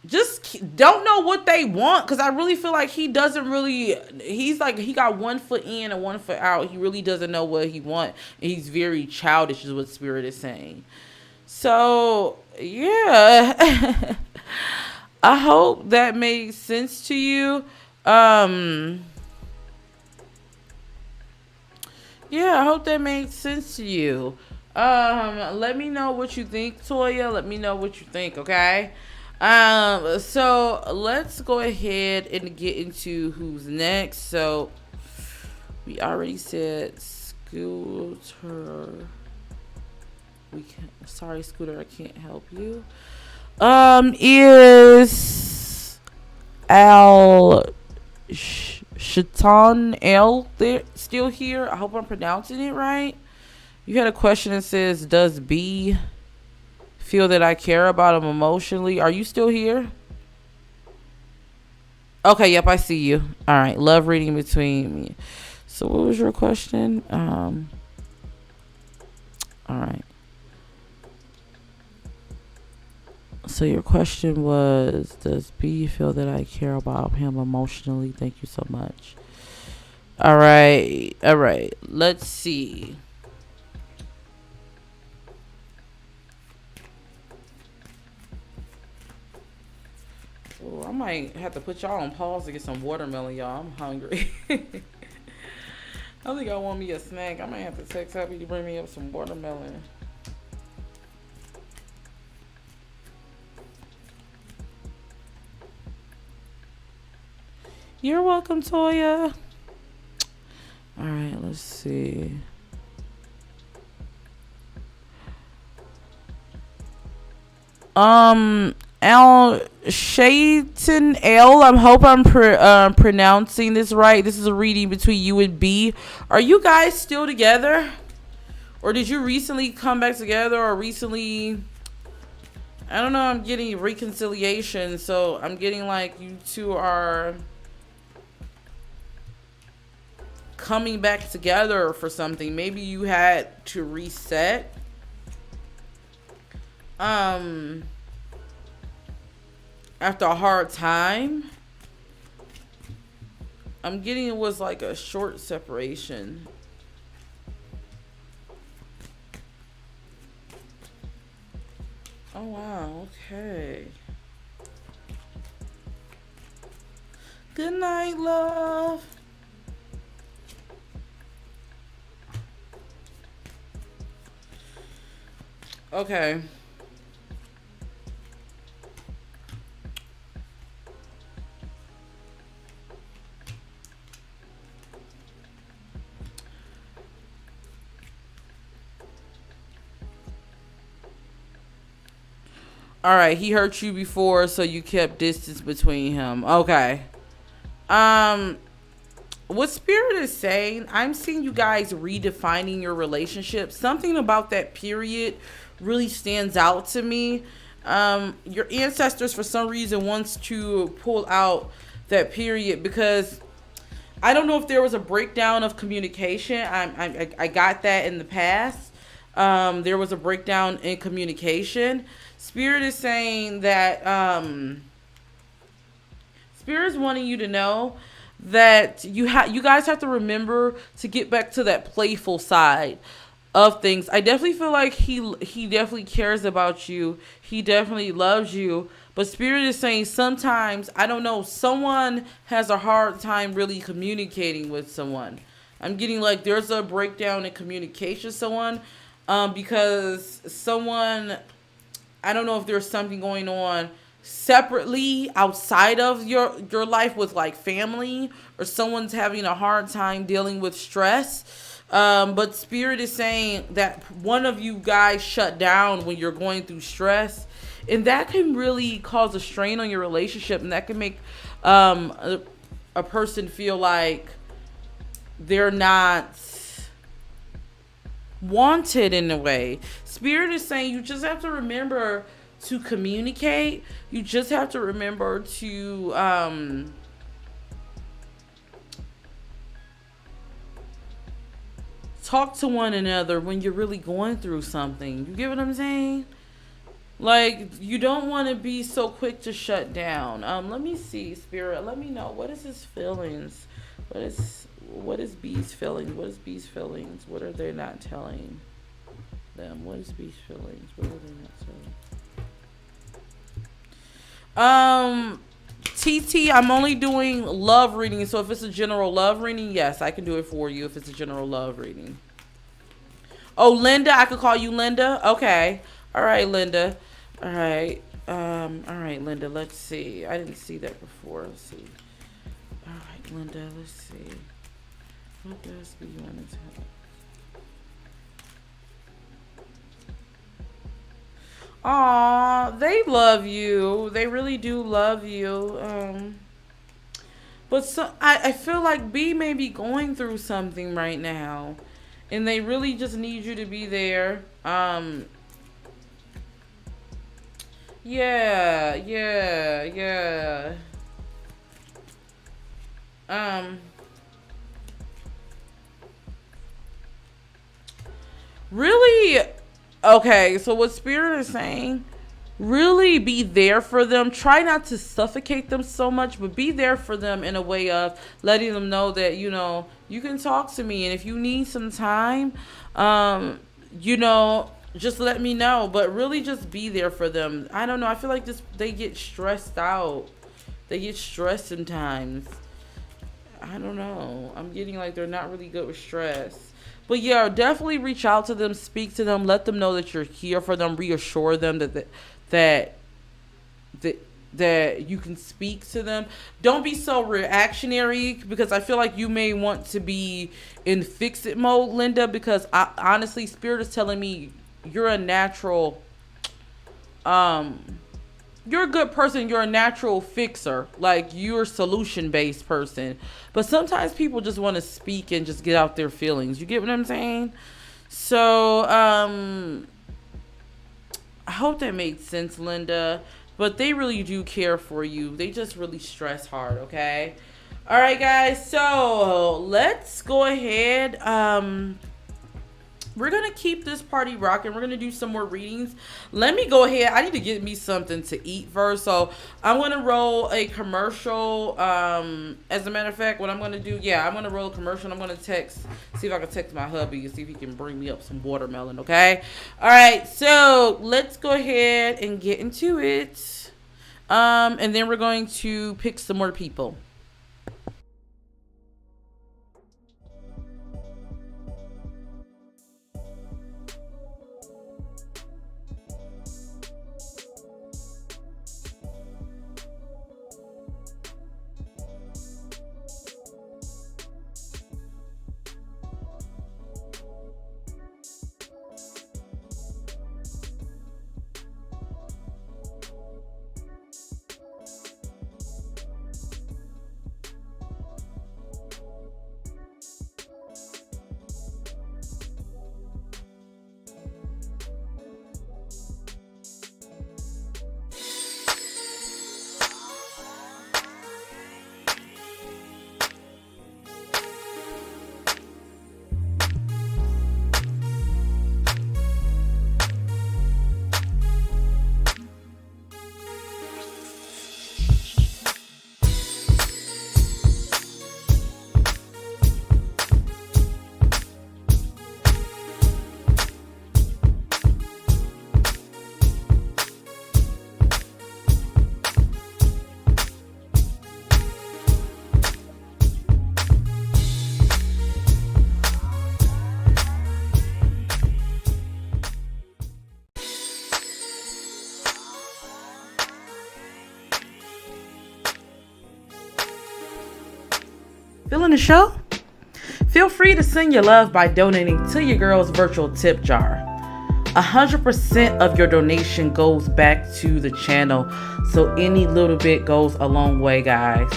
just don't know what they want, because I really feel like he's like, he got one foot in and one foot out. He really doesn't know what he wants, and he's very childish, is what Spirit is saying. So yeah. I hope that made sense to you. Yeah, I hope that made sense to you. Let me know what you think, Toya. Let me know what you think, okay? So let's go ahead and get into who's next. So we already said Scooter. Sorry, Scooter, I can't help you. Is Shaitan L there still here? I hope I'm pronouncing it right. You had a question that says, does B feel that I care about him emotionally? Are you still here? Okay, yep, I see you. All right, love reading between me. So what was your question? All right. So your question was, does B feel that I care about him emotionally? Thank you so much. All right. Let's see. Oh, I might have to put y'all on pause to get some watermelon, y'all. I'm hungry. I think I want me a snack. I might have to text Happy to bring me up some watermelon. You're welcome, Toya. All right, let's see. Al Shayton L. I hope I'm pronouncing this right. This is a reading between you and B. Are you guys still together? Or did you recently come back together? Or recently... I don't know. I'm getting reconciliation. So I'm getting like you two are coming back together for something. Maybe you had to reset. After a hard time. I'm getting it was like a short separation. Oh wow, okay. Good night, love. Okay. All right, he hurt you before, so you kept distance between him. Okay. What Spirit is saying, I'm seeing you guys redefining your relationship. Something about that period really stands out to me. Your ancestors, for some reason, wants to pull out that period because I don't know if there was a breakdown of communication. I got that in the past. There was a breakdown in communication. Spirit is saying that Spirit is wanting you to know that you guys have to remember to get back to that playful side of things. I definitely feel like he definitely cares about you. He definitely loves you. But Spirit is saying sometimes, I don't know, someone has a hard time really communicating with someone. I'm getting like there's a breakdown in communication because someone, I don't know if there's something going on separately outside of your life with like family, or someone's having a hard time dealing with stress. But Spirit is saying that one of you guys shut down when you're going through stress, and that can really cause a strain on your relationship, and that can make a person feel like they're not wanted in a way. Spirit is saying you just have to remember to communicate. You just have to remember to talk to one another when you're really going through something. You get what I'm saying? Like, you don't want to be so quick to shut down. Let me see, Spirit. Let me know. What is his feelings? What is B's feelings? What is B's feelings? What are they not telling them? What is B's feelings? What are they not telling? TT, I'm only doing love reading. So if it's a general love reading, yes, I can do it for you if it's a general love reading. Oh, Linda, I could call you Linda? Okay. All right, Linda. All right. All right, Linda, let's see. I didn't see that before. Let's see. All right, Linda, let's see. What does be want to tell? Aw, they love you. They really do love you. But so I feel like B may be going through something right now, and they really just need you to be there. Yeah. Really, okay, so what Spirit is saying, really be there for them. Try not to suffocate them so much, but be there for them in a way of letting them know that, you know, you can talk to me, and if you need some time, you know, just let me know. But really just be there for them. I don't know, I feel like they get stressed out. They get stressed sometimes. I don't know. I'm getting like they're not really good with stress. But yeah, definitely reach out to them, speak to them, let them know that you're here for them, reassure them that you can speak to them. Don't be so reactionary, because I feel like you may want to be in fix-it mode, Linda, because honestly, Spirit is telling me you're a natural you're a good person. You're a natural fixer. Like, you're a solution-based person. But sometimes people just want to speak and just get out their feelings. You get what I'm saying? So, I hope that made sense, Linda. But they really do care for you. They just really stress hard, okay? All right, guys. So, let's go ahead. We're going to keep this party rocking. We're going to do some more readings. Let me go ahead. I need to get me something to eat first. So I'm going to roll a commercial. As a matter of fact, what I'm going to do, I'm going to roll a commercial. And I'm going to see if I can text my hubby and see if he can bring me up some watermelon, okay? All right, so let's go ahead and get into it. And then we're going to pick some more people. Feeling the show? Feel free to send your love by donating to your girl's virtual tip jar. 100% of your donation goes back to the channel, so any little bit goes a long way, guys.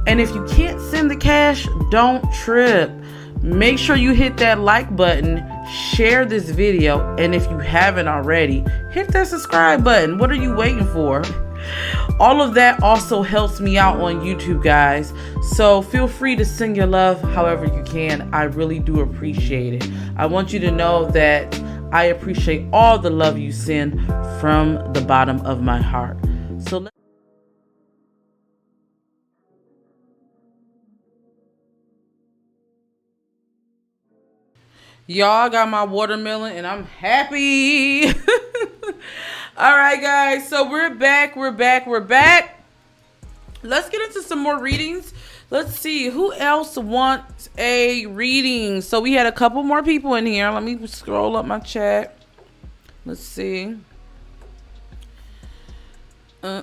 And if you can't send the cash, don't trip. Make sure you hit that like button, share this video, and if you haven't already, hit that subscribe button. What are you waiting for? All of that also helps me out on YouTube, guys. So feel free to send your love however you can. I really do appreciate it. I want you to know that I appreciate all the love you send from the bottom of my heart. So y'all, got my watermelon and I'm happy. All right, guys. So we're back. Let's get into some more readings. Let's see who else wants a reading. So we had a couple more people in here. Let me scroll up my chat. Let's see. I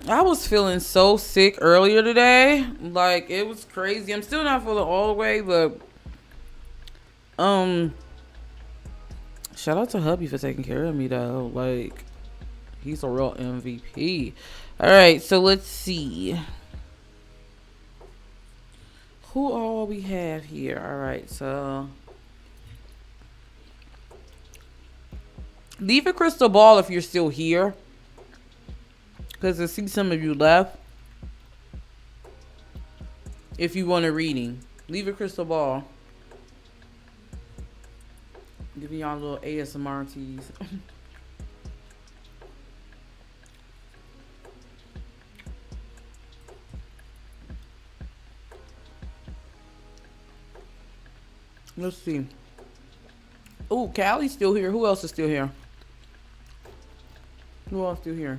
was feeling so sick earlier today. Like, it was crazy. I'm still not feeling all the way, but shout out to hubby for taking care of me though. Like, he's a real MVP. All right, so let's see who all we have here. All right, so leave a crystal ball if you're still here, because I see some of you left. If you want a reading, leave a crystal ball. Give y'all a little ASMR tease. Let's see. Oh, Callie's still here. Who else is still here? Who else still here?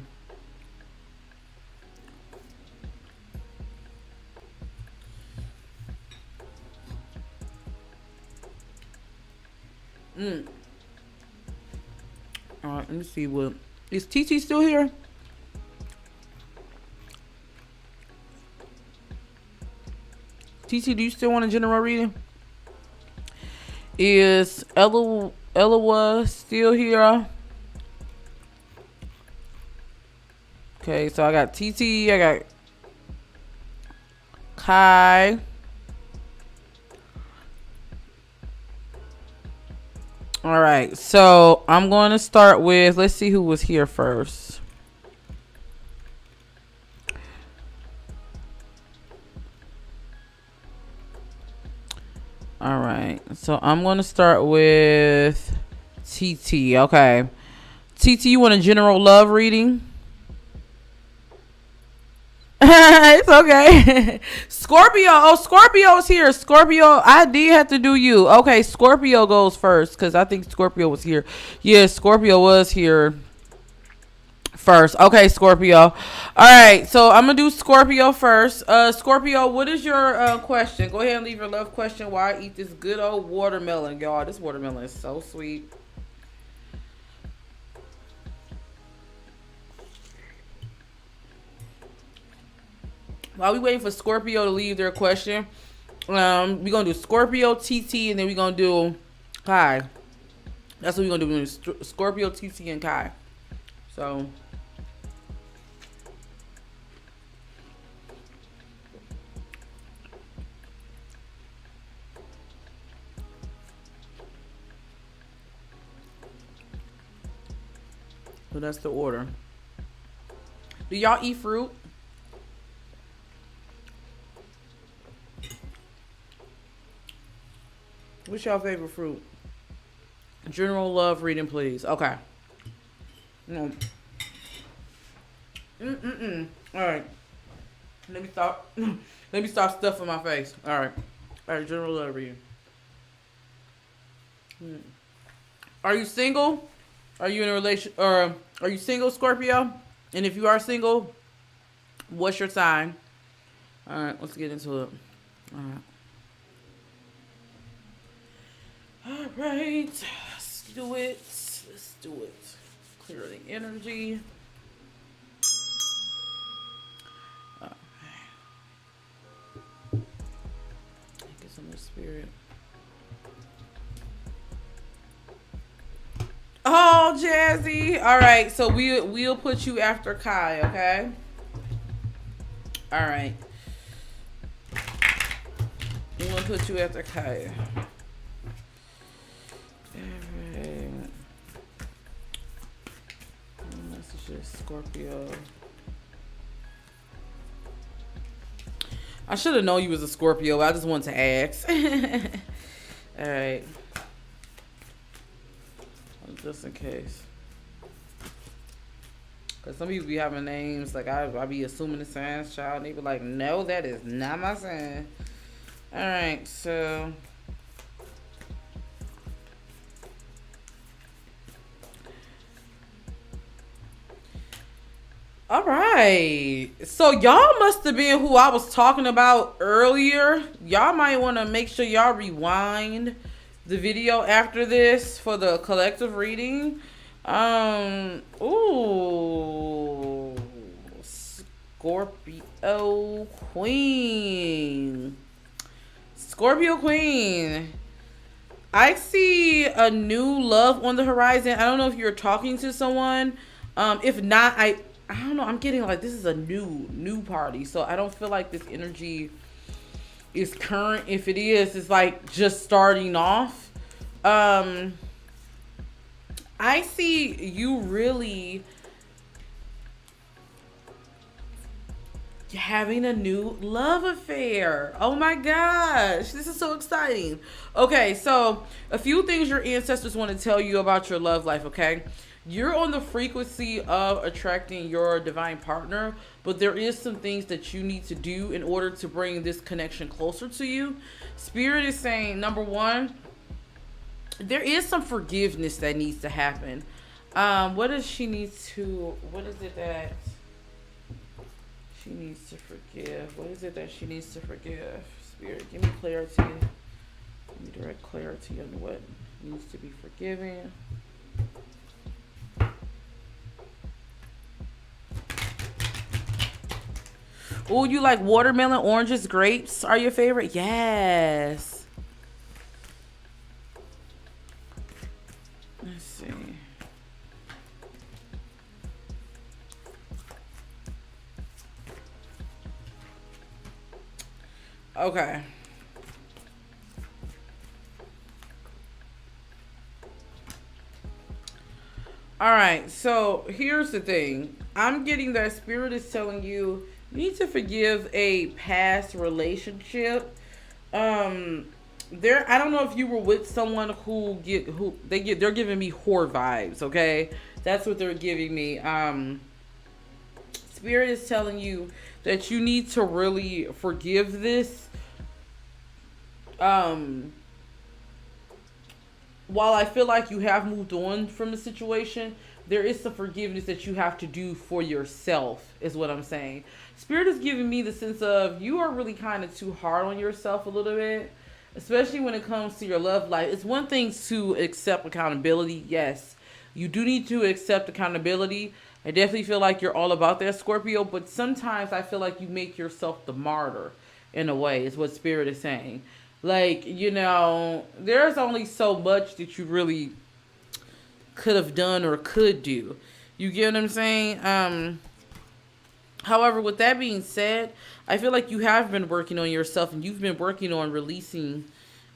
All right, let me see. What is TT still here? TT, do you still want a general reading? Is Ella still here? Okay, so I got TT, I got Kai. All right, so I'm going to start with, let's see who was here first. All right, so I'm going to start with TT. Okay. TT, you want a general love reading? It's okay. Scorpio. Oh, Scorpio's here. Scorpio, I did have to do you. Okay, Scorpio goes first because I think Scorpio was here. Yeah, Scorpio was here first. Okay, Scorpio. All right, so I'm gonna do Scorpio first. Scorpio, what is your question? Go ahead and leave your love question while I eat this good old watermelon, y'all. This watermelon is so sweet. While we waiting for Scorpio to leave their question, we're gonna do Scorpio, TT, and then we're gonna do Kai. That's what we're gonna do. Scorpio, TT, and Kai. So that's the order. Do y'all eat fruit? What's your favorite fruit? General love reading, please. Okay. No. All right. Let me stop. Let me stop stuffing my face. All right. All right. General love reading. Are you single? Are you in a relation? Or are you single, Scorpio? And if you are single, what's your sign? All right. Let's get into it. All right. All right, let's do it. Let's do it. Clear the energy. Okay. Get some of the spirit. Oh, Jazzy. All right, so we'll put you after Kai, okay? All right. We're gonna put you after Kai. Scorpio. I should have known you was a Scorpio. I just wanted to ask. All right. Just in case. Because some people be having names. Like, I be assuming the signs, child. And they be like, no, that is not my sign. All right. So all right. So y'all must have been who I was talking about earlier. Y'all might want to make sure y'all rewind the video after this for the collective reading. Ooh. Scorpio Queen. Scorpio Queen. I see a new love on the horizon. I don't know if you're talking to someone. If not, I don't know. I'm getting like this is a new party. So I don't feel like this energy is current. If it is, it's like just starting off. I see you really having a new love affair. Oh my gosh, this is so exciting. Okay, so a few things your ancestors want to tell you about your love life, okay? You're on the frequency of attracting your divine partner, but there is some things that you need to do in order to bring this connection closer to you. Spirit is saying, number one, there is some forgiveness that needs to happen. What is it that she needs to forgive? What is it that she needs to forgive? Spirit, give me clarity. Give me direct clarity on what needs to be forgiven. Oh, you like watermelon, oranges, grapes are your favorite? Yes. Let's see. Okay. All right. So here's the thing. I'm getting that spirit is telling you need to forgive a past relationship. Um, there. I don't know if you were with someone they're giving me whore vibes. Okay, that's what they're giving me. Spirit is telling you that you need to really forgive this. Um, while I feel like you have moved on from the situation, there is some forgiveness that you have to do for yourself, is what I'm saying. Spirit is giving me the sense of you are really kind of too hard on yourself a little bit, especially when it comes to your love life. It's one thing to accept accountability. Yes, you do need to accept accountability. I definitely feel like you're all about that, Scorpio, but sometimes I feel like you make yourself the martyr in a way, is what Spirit is saying. Like, there's only so much that you really could have done or could do. You get what I'm saying? However, with that being said, I feel like you have been working on yourself and you've been working on releasing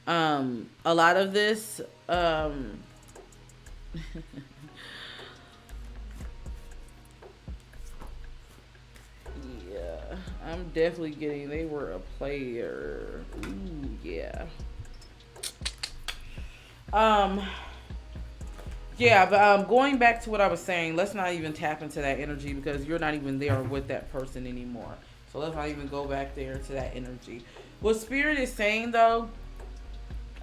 a lot of this. Yeah, I'm definitely getting they were a player. Ooh, yeah. Um, yeah, but going back to what I was saying, let's not even tap into that energy because you're not even there with that person anymore. So let's not even go back there to that energy. What Spirit is saying though,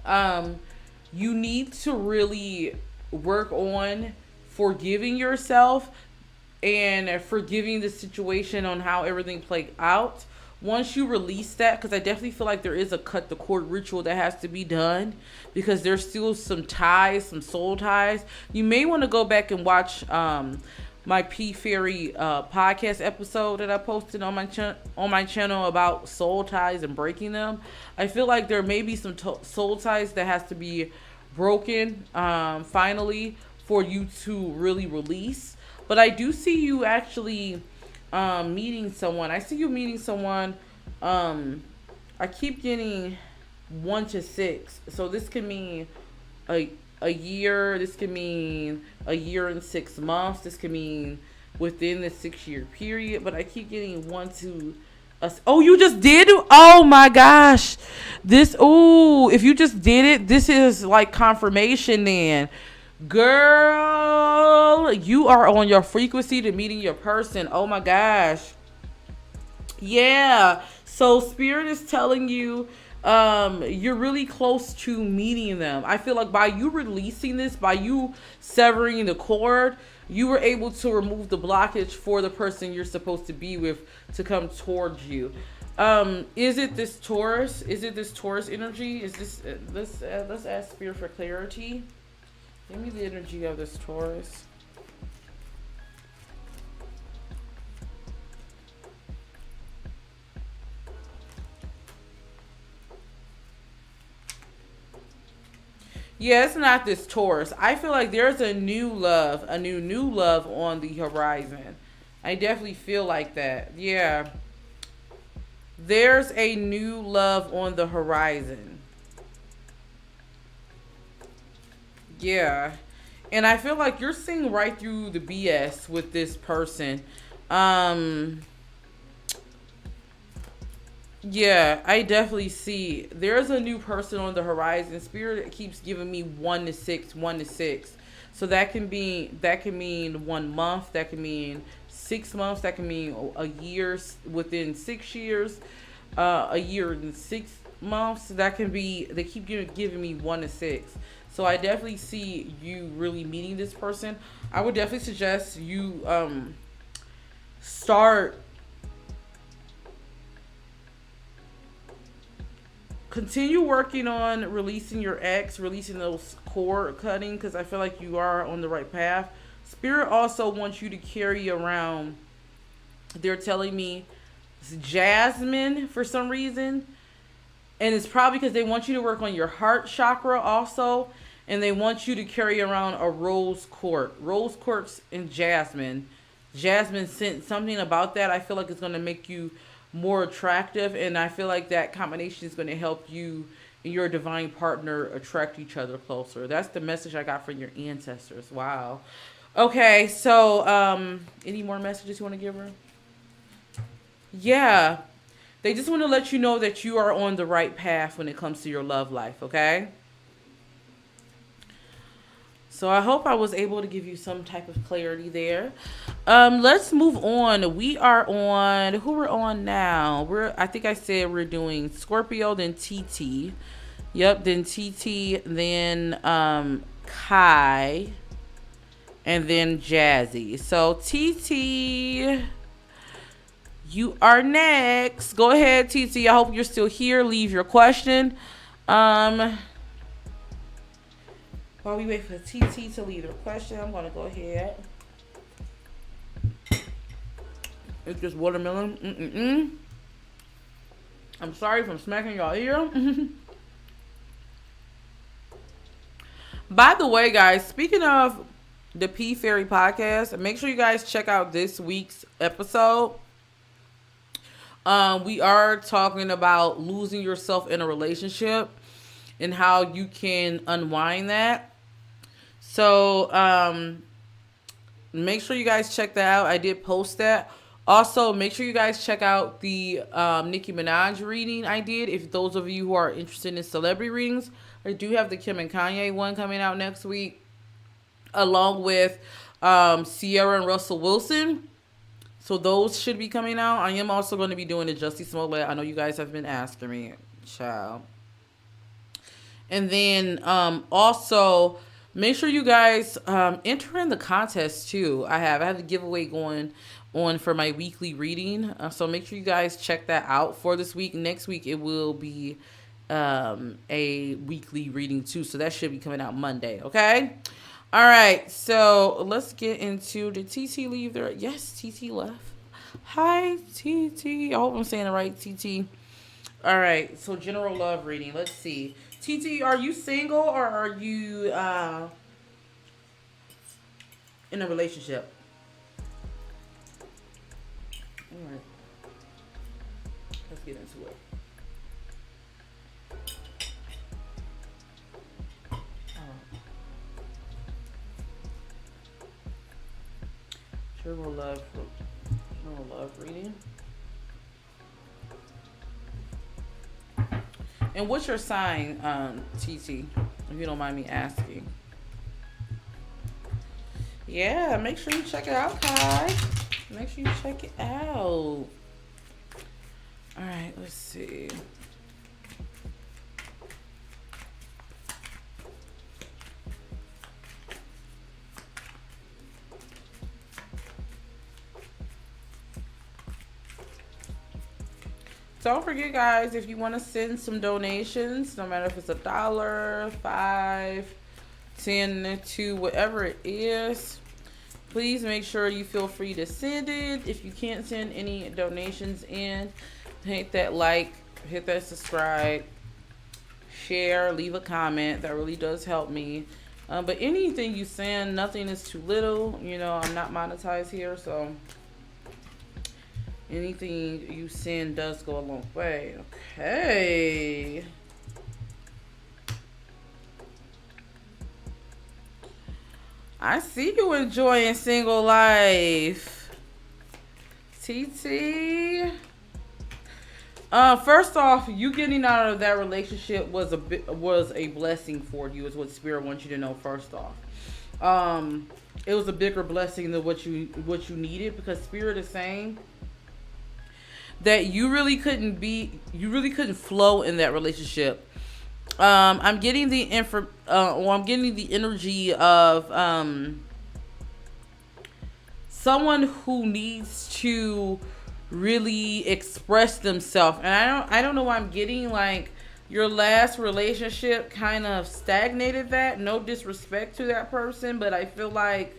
um, you need to really work on forgiving yourself and forgiving the situation on how everything played out. Once you release that, because I definitely feel like there is a cut the cord ritual that has to be done because there's still some ties, some soul ties. You may want to go back and watch my P Fairy podcast episode that I posted on my channel about soul ties and breaking them. I feel like there may be some soul ties that has to be broken finally for you to really release. But I do see you actually meeting someone. I see you meeting someone. I keep getting 1 to 6. So this could mean a year. This could mean a year and 6 months. This could mean within the 6 year period. But I keep getting 1 to. Oh, you just did? Oh my gosh. If you just did it, this is like confirmation then. Girl, you are on your frequency to meeting your person. Oh my gosh. Yeah. So Spirit is telling you you're really close to meeting them. I feel like by you releasing this, by you severing the cord, you were able to remove the blockage for the person you're supposed to be with to come towards you. Is it this Taurus? Is it this Taurus energy? Is this let's ask Spirit for clarity. Give me the energy of this Taurus. Yeah, it's not this Taurus. I feel like there's a new love, a new love on the horizon. I definitely feel like that. Yeah. There's a new love on the horizon. Yeah. And I feel like you're seeing right through the BS with this person. Um Yeah, I definitely see. There's a new person on the horizon. Spirit keeps giving me 1 to 6, 1 to 6. So that can mean 1 month. That can mean 6 months. That can mean a year within 6 years. A year and 6 months. That can be. They keep giving me 1 to 6. So I definitely see you really meeting this person. I would definitely suggest you start continue working on releasing your ex, releasing those cord cutting, because I feel like you are on the right path. Spirit also wants you to carry around, they're telling me, jasmine for some reason. And it's probably because they want you to work on your heart chakra also. And they want you to carry around a rose quartz. Rose quartz and jasmine. Jasmine scent, something about that I feel like it's going to make you more attractive, and I feel like that combination is going to help you and your divine partner attract each other closer. That's the message I got from your ancestors. Wow. Okay, so any more messages you want to give her? Yeah. They just want to let you know that you are on the right path when it comes to your love life, okay? So I hope I was able to give you some type of clarity there. Let's move on. We are on, who we're on now? I think I said we're doing Scorpio, then TT. Yep, then TT, then Kai, and then Jazzy. So TT, you are next. Go ahead, TT. I hope you're still here. Leave your question. While we wait for TT to leave their question, I'm going to go ahead. It's just watermelon. I'm sorry if I'm smacking y'all ear. By the way, guys, speaking of the P Fairy podcast, make sure you guys check out this week's episode. We are talking about losing yourself in a relationship and how you can unwind that. So make sure you guys check that out. I did post that. Also, make sure you guys check out the Nicki Minaj reading I did. If those of you who are interested in celebrity readings, I do have the Kim and Kanye one coming out next week, along with Sierra and Russell Wilson. So those should be coming out. I am also going to be doing the Jussie Smollett. I know you guys have been asking me, child. And then also, make sure you guys enter in the contest too. I have a giveaway going on for my weekly reading. So make sure you guys check that out for this week. Next week it will be a weekly reading too. So that should be coming out Monday. Okay. All right. So let's get into, did TT leave there? Yes, TT left. Hi, TT. I hope I'm saying it right, TT. All right. So general love reading. Let's see. TT, are you single or are you in a relationship? All right. Let's get into it. General love reading. And what's your sign, TT, if you don't mind me asking? Yeah, make sure you check it out, Kai. Make sure you check it out. All right, let's see. Don't forget, guys, if you want to send some donations, no matter if it's $1, $5, $10, $2, whatever it is, please make sure you feel free to send it. If you can't send any donations in, hit that like, hit that subscribe, share, leave a comment. That really does help me. But anything you send, nothing is too little. You know, I'm not monetized here, so anything you send does go a long way. Okay. I see you enjoying single life, TT. First off, you getting out of that relationship was a blessing for you, is what Spirit wants you to know. First off, it was a bigger blessing than what you needed, because Spirit is saying that you really couldn't flow in that relationship. I'm getting the I'm getting the energy of someone who needs to really express themselves, and I don't know why I'm getting like your last relationship kind of stagnated that. No disrespect to that person, but I feel like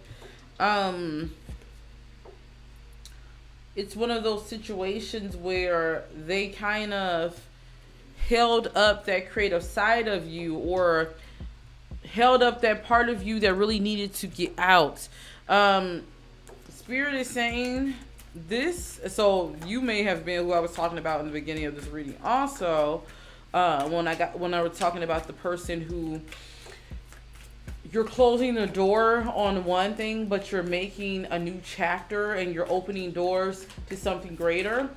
it's one of those situations where they kind of held up that creative side of you, or held up that part of you that really needed to get out. Spirit is saying So you may have been who I was talking about in the beginning of this reading. Also, when I was talking about the person who you're closing the door on one thing, but you're making a new chapter and you're opening doors to something greater.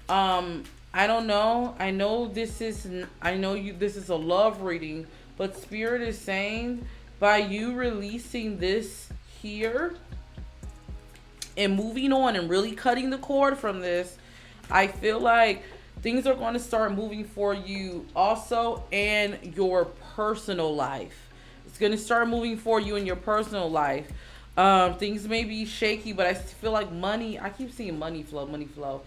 I don't know. I know you. This is a love reading, but Spirit is saying by you releasing this here and moving on and really cutting the cord from this, I feel like things are going to start moving for you also in your personal life. It's going to start moving for you in your personal life. Things may be shaky, but I feel like money, I keep seeing money flow, money flow.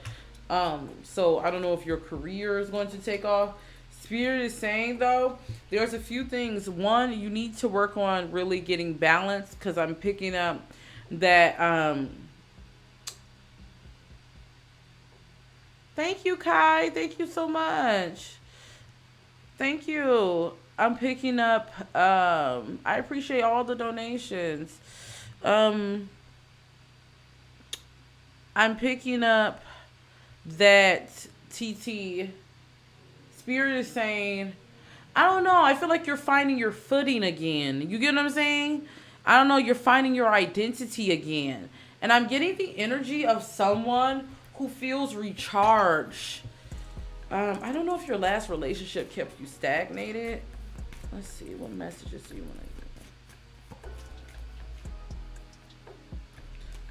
So I don't know if your career is going to take off. Spirit is saying though, there's a few things. One, you need to work on really getting balanced, because I'm picking up that thank you, Kai. Thank you so much. Thank you. I'm picking up I appreciate all the donations. Um I'm picking up that TT Spirit is saying, I don't know, I feel like you're finding your footing again. You get what I'm saying? I don't know, you're finding your identity again. And I'm getting the energy of someone who feels recharged. I don't know if your last relationship kept you stagnated. Let's see, what messages do you want to give?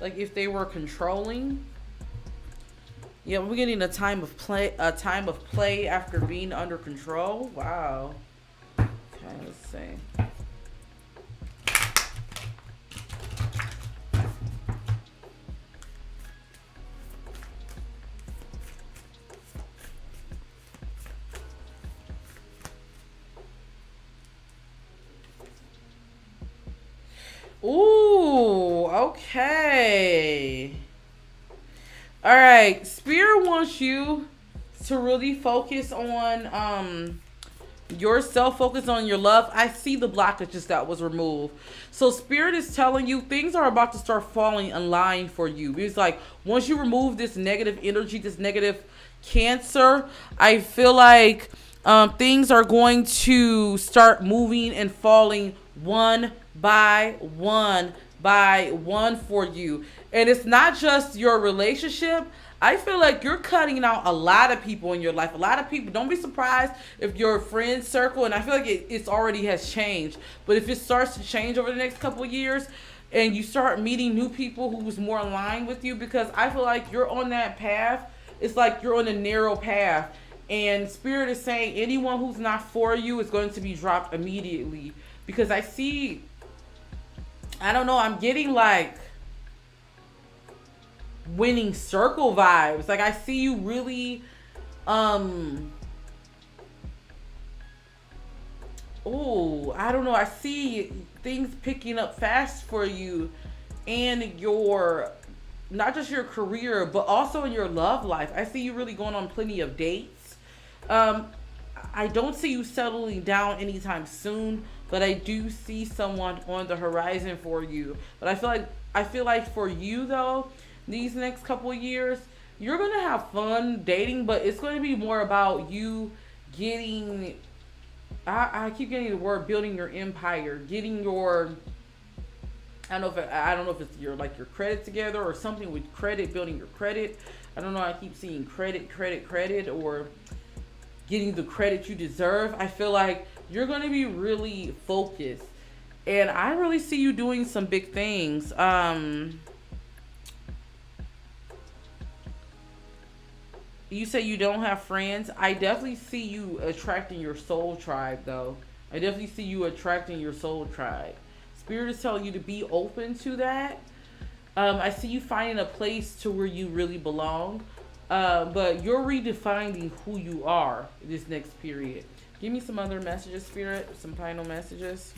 Like if they were controlling. Yeah, we're getting a time of play after being under control. Wow. Okay, let's see. Ooh, okay. All right. Spirit wants you to really focus on yourself, focus on your love. I see the blockages that was removed. So Spirit is telling you things are about to start falling in line for you. It's like once you remove this negative energy, this negative Cancer, I feel like things are going to start moving and falling one by one for you. And it's not just your relationship. I feel like you're cutting out a lot of people in your life. A lot of people. Don't be surprised if your friend circle, and I feel like it's already has changed. But if it starts to change over the next couple of years, and you start meeting new people who's more aligned with you, because I feel like you're on that path. It's like you're on a narrow path. And Spirit is saying anyone who's not for you is going to be dropped immediately. Because I see, I don't know, I'm getting like winning circle vibes. Like I see you really oh, I don't know, I see things picking up fast for you and your, not just your career, but also in your love life. I see you really going on plenty of dates. um I don't see you settling down anytime soon, but I do see someone on the horizon for you. But I feel like for you though, these next couple of years, you're gonna have fun dating, but it's gonna be more about you getting. I keep getting the word building your empire, getting your. I don't know if it's your like your credit together or something with credit, building your credit. I don't know. I keep seeing credit, or getting the credit you deserve. I feel like you're going to be really focused, and I really see you doing some big things. You say you don't have friends. I definitely see you attracting your soul tribe, though. I definitely see you attracting your soul tribe. Spirit is telling you to be open to that. I see you finding a place to where you really belong. But you're redefining who you are this next period. Give me some other messages, Spirit. Some final messages.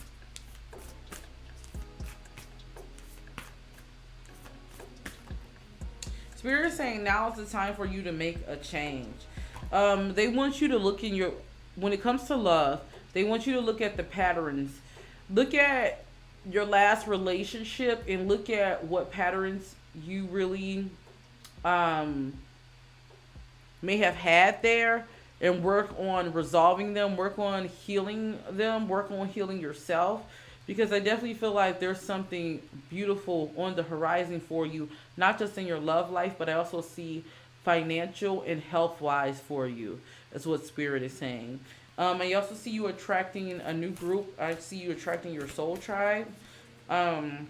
Spirit is saying now is the time for you to make a change. They want you to look in your, when it comes to love, they want you to look at the patterns. Look at your last relationship and look at what patterns you really um, may have had there, and work on resolving them, work on healing them, work on healing yourself. Because I definitely feel like there's something beautiful on the horizon for you, not just in your love life, but I also see financial and health wise for you. That's what Spirit is saying. I also see you attracting a new group. I see you attracting your soul tribe. Um,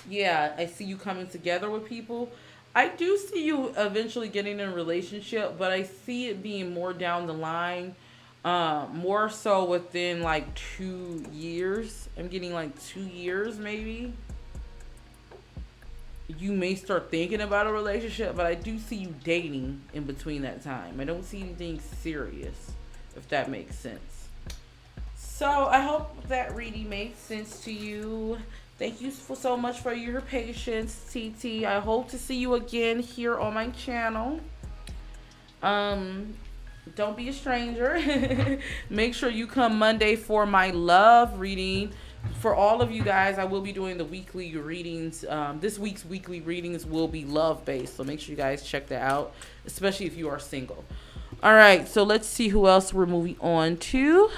yeah, I see you coming together with people. I do see you eventually getting in a relationship, but I see it being more down the line, more so within like 2 years. I'm getting like 2 years maybe. You may start thinking about a relationship, but I do see you dating in between that time. I don't see anything serious, if that makes sense. So I hope that reading made sense to you. Thank you so much for your patience, TT. I hope to see you again here on my channel. Um, don't be a stranger. Make sure you come Monday for my love reading. For all of you guys, I will be doing the weekly readings. This week's weekly readings will be love based, so make sure you guys check that out, especially if you are single. All right, so let's see who else we're moving on to.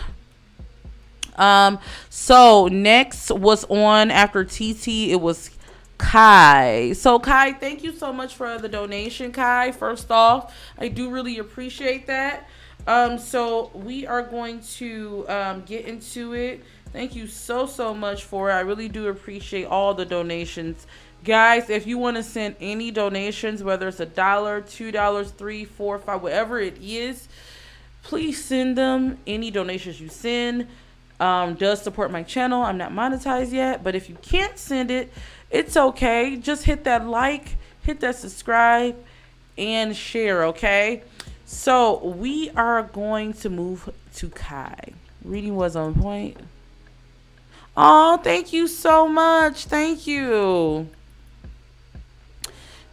So next was on after TT, it was Kai. So Kai, thank you so much for the donation, Kai. First off, I do really appreciate that. So we are going to get into it. Thank you so much for it. I really do appreciate all the donations. Guys, if you want to send any donations, whether it's $1, $2, $3, $4, $5, whatever it is, please send them. Any donations you send does support my channel. I'm not monetized yet, but if you can't send it, it's okay. Just hit that like, hit that subscribe, and share, okay? So we are going to move to Kai. Reading was on point. Oh, thank you so much. Thank you.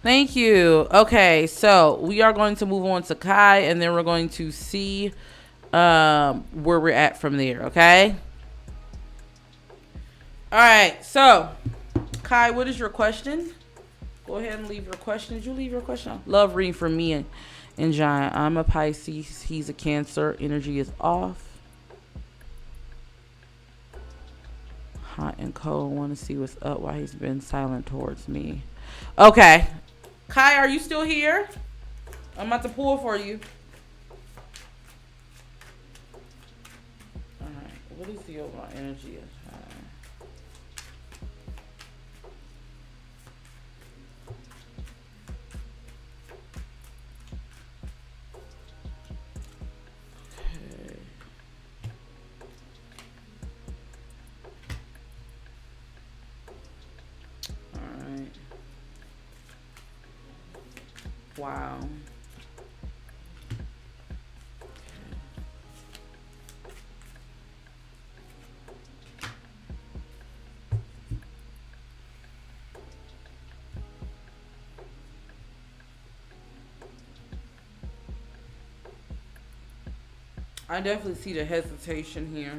Thank you. Okay, so we are going to move on to Kai, and then we're going to see where we're at from there, okay? All right, so Kai, what is your question? Go ahead and leave your question. Did you leave your question? Love reading from me and Giant. I'm a Pisces. He's a Cancer. Energy is off. Hot and cold. Want to see what's up while he's been silent towards me. Okay. Kai, are you still here? I'm about to pull for you. All right. What is the overall energy of wow. I definitely see the hesitation here.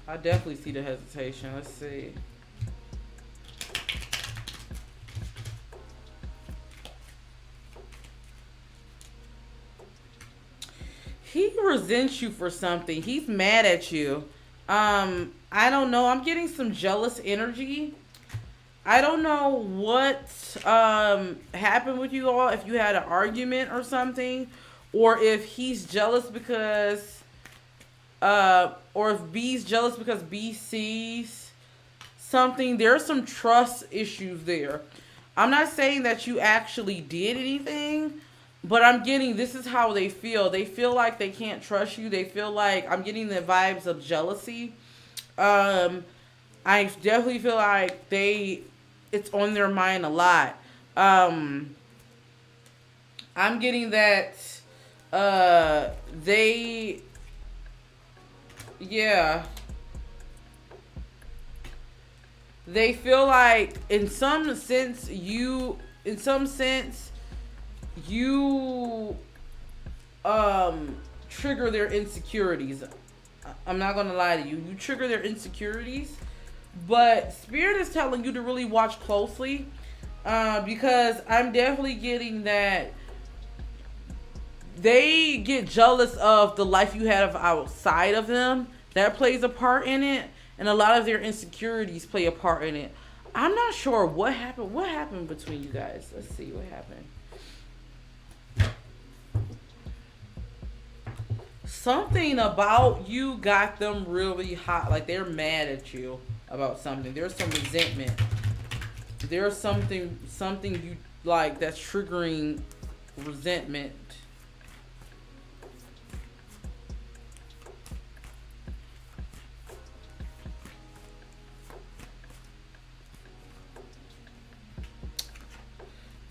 I definitely see the hesitation. Let's see. He resents you for something. He's mad at you. I don't know. I'm getting some jealous energy. I don't know what happened with you all. If you had an argument or something, or if he's jealous because or if B's jealous because B sees something. There's some trust issues there. I'm not saying that you actually did anything, but I'm getting this is how they feel. They feel like they can't trust you. They feel like I'm getting the vibes of jealousy. I definitely feel like it's on their mind a lot. I'm getting that they feel like in some sense you trigger their insecurities. I'm not gonna lie to you. You trigger their insecurities, but Spirit is telling you to really watch closely, because I'm definitely getting that they get jealous of the life you have outside of them. That plays a part in it, and a lot of their insecurities play a part in it. I'm not sure what happened. What happened between you guys? Let's see what happened. Something about you got them really hot. Like they're mad at you about something. There's some resentment. There's something you like that's triggering resentment.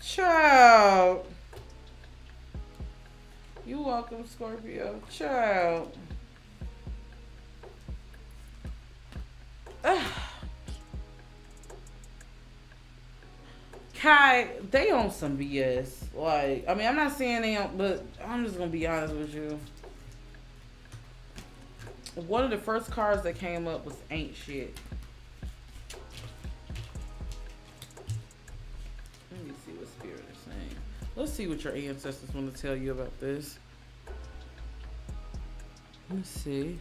Child. You welcome, Scorpio. Child. Kai, they on some BS. Like, I mean, I'm not saying they don't, but I'm just gonna be honest with you. One of the first cards that came up was ain't shit. Let me see what Spirit is saying. Let's see what your ancestors want to tell you about this. Let's see.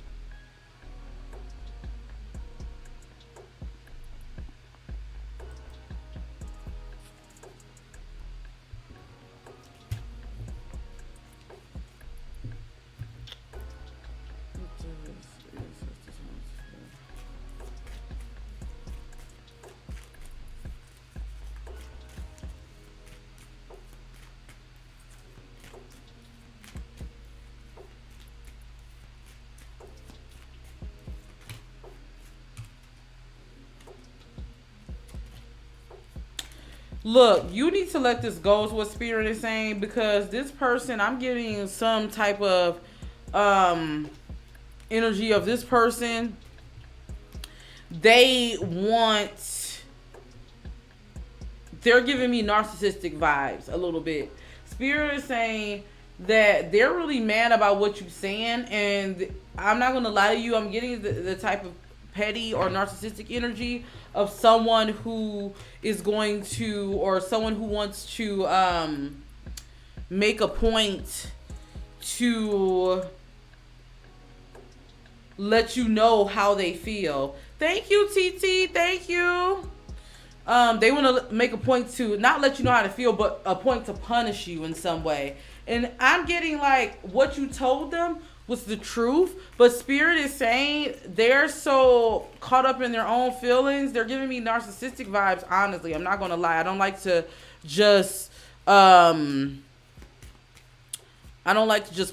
Look, you need to let this go is what Spirit is saying, because this person, I'm getting some type of energy of this person. They're giving me narcissistic vibes a little bit. Spirit is saying that they're really mad about what you're saying, and I'm not going to lie to you, I'm getting the type of petty or narcissistic energy of someone who is going to, or someone who wants to make a point to let you know how they feel. Thank you, TT. Thank you. They want to make a point to not let you know how to feel, but a point to punish you in some way. And I'm getting like what you told them was the truth, but Spirit is saying they're so caught up in their own feelings. They're giving me narcissistic vibes, honestly. I'm not going to lie. I don't like to just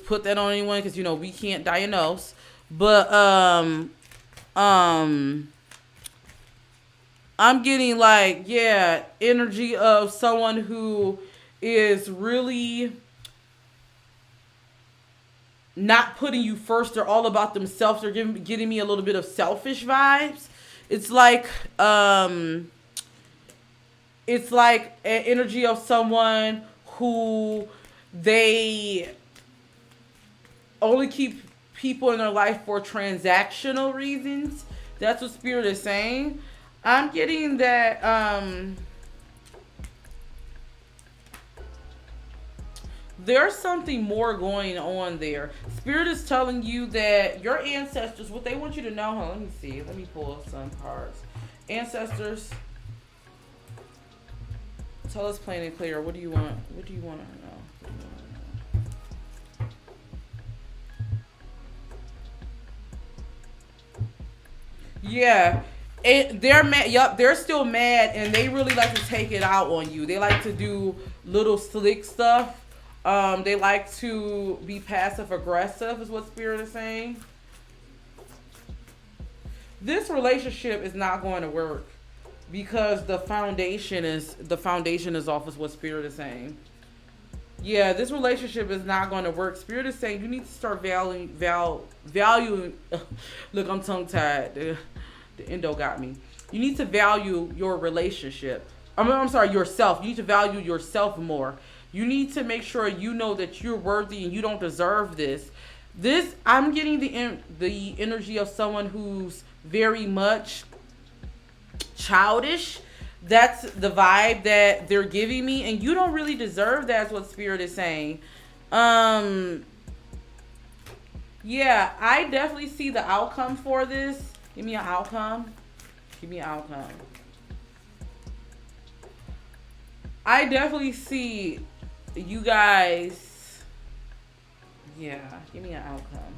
put that on anyone, because, you know, we can't diagnose. But I'm getting like, yeah, energy of someone who is really not putting you first. They're all about themselves. They're getting me a little bit of selfish vibes. It's like an energy of someone who they only keep people in their life for transactional reasons. That's what Spirit is saying. I'm getting that there's something more going on there. Spirit is telling you that your ancestors, what they want you to know, let me see. Let me pull some cards. Ancestors, tell us plain and clear. What do you want? What do you want to know? What do you want to know? Yeah. They're mad. Yup, they're still mad, and they really like to take it out on you. They like to do little slick stuff. They like to be passive aggressive, is what Spirit is saying. This relationship is not going to work because the foundation is off, is what Spirit is saying. Yeah, this relationship is not going to work. Spirit is saying you need to start valuing. Look, I'm tongue tied. The endo got me. You need to value your relationship. I'm sorry, yourself. You need to value yourself more. You need to make sure you know that you're worthy and you don't deserve this. This, I'm getting the energy of someone who's very much childish. That's the vibe that they're giving me, and you don't really deserve that, is what Spirit is saying. Yeah, I definitely see the outcome for this. Give me an outcome. Give me an outcome. I definitely see you guys. Yeah, give me an outcome.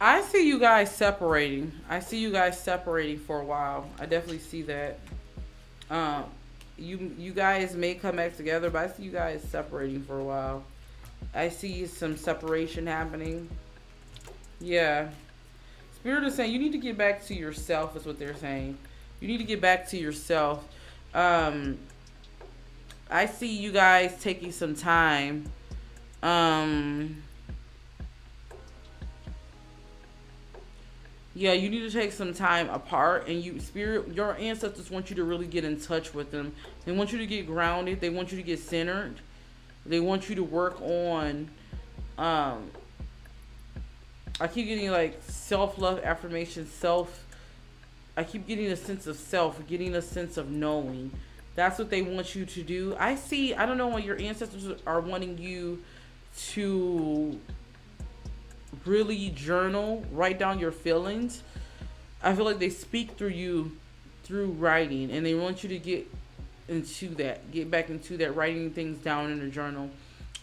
I see you guys separating. I see you guys separating for a while. I definitely see that. Um, you guys may come back together, but I see you guys separating for a while. I see some separation happening. Yeah. Spirit is saying you need to get back to yourself, is what they're saying. You need to get back to yourself. Um, I see you guys taking some time. Um, Yeah, you need to take some time apart, and your ancestors want you to really get in touch with them. They want you to get grounded. They want you to get centered. They want you to work on. Um, I keep getting like self-love affirmation, I keep getting a sense of self, getting a sense of knowing. That's what they want you to do. I see. I don't know what your ancestors are wanting you to really journal, write down your feelings. I feel like they speak through you through writing, and they want you to get back into that, writing things down in a journal.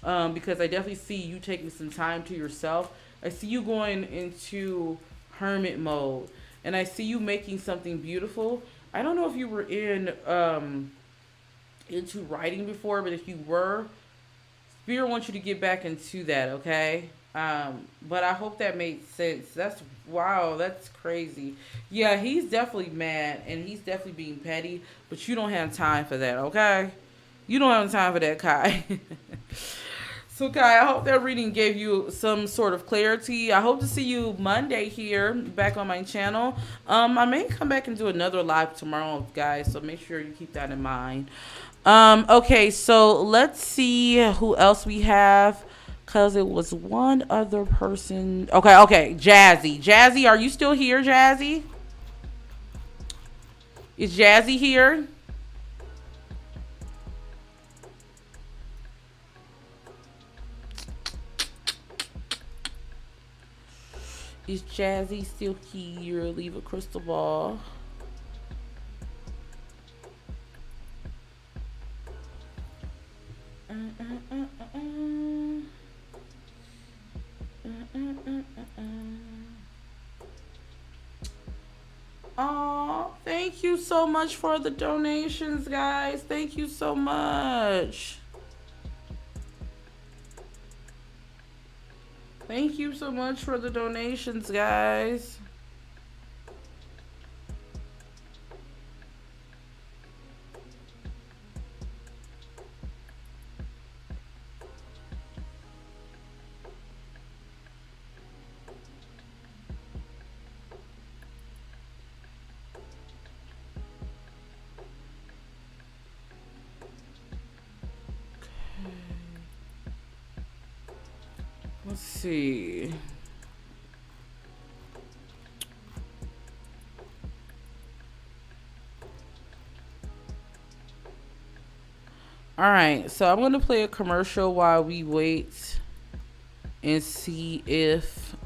Because I definitely see you taking some time to yourself. I see you going into hermit mode, and I see you making something beautiful. I don't know if you were into writing before, but if you were, Spirit wants you to get back into that, okay? But I hope that made sense. That's wow, that's crazy. Yeah, he's definitely mad and he's definitely being petty, but you don't have time for that, okay? You don't have time for that, Kai. So, Kai, I hope that reading gave you some sort of clarity. I hope to see you Monday here back on my channel. I may come back and do another live tomorrow, guys, so make sure you keep that in mind. Okay, so let's see who else we have. Because it was one other person. Okay. Jazzy, are you still here, Jazzy? Is Jazzy here? Is Jazzy still here? Leave a crystal ball. Oh, thank you so much for the donations, guys. Thank you so much. Thank you so much for the donations, guys. Let's see. All right, so I'm going to play a commercial while we wait and see if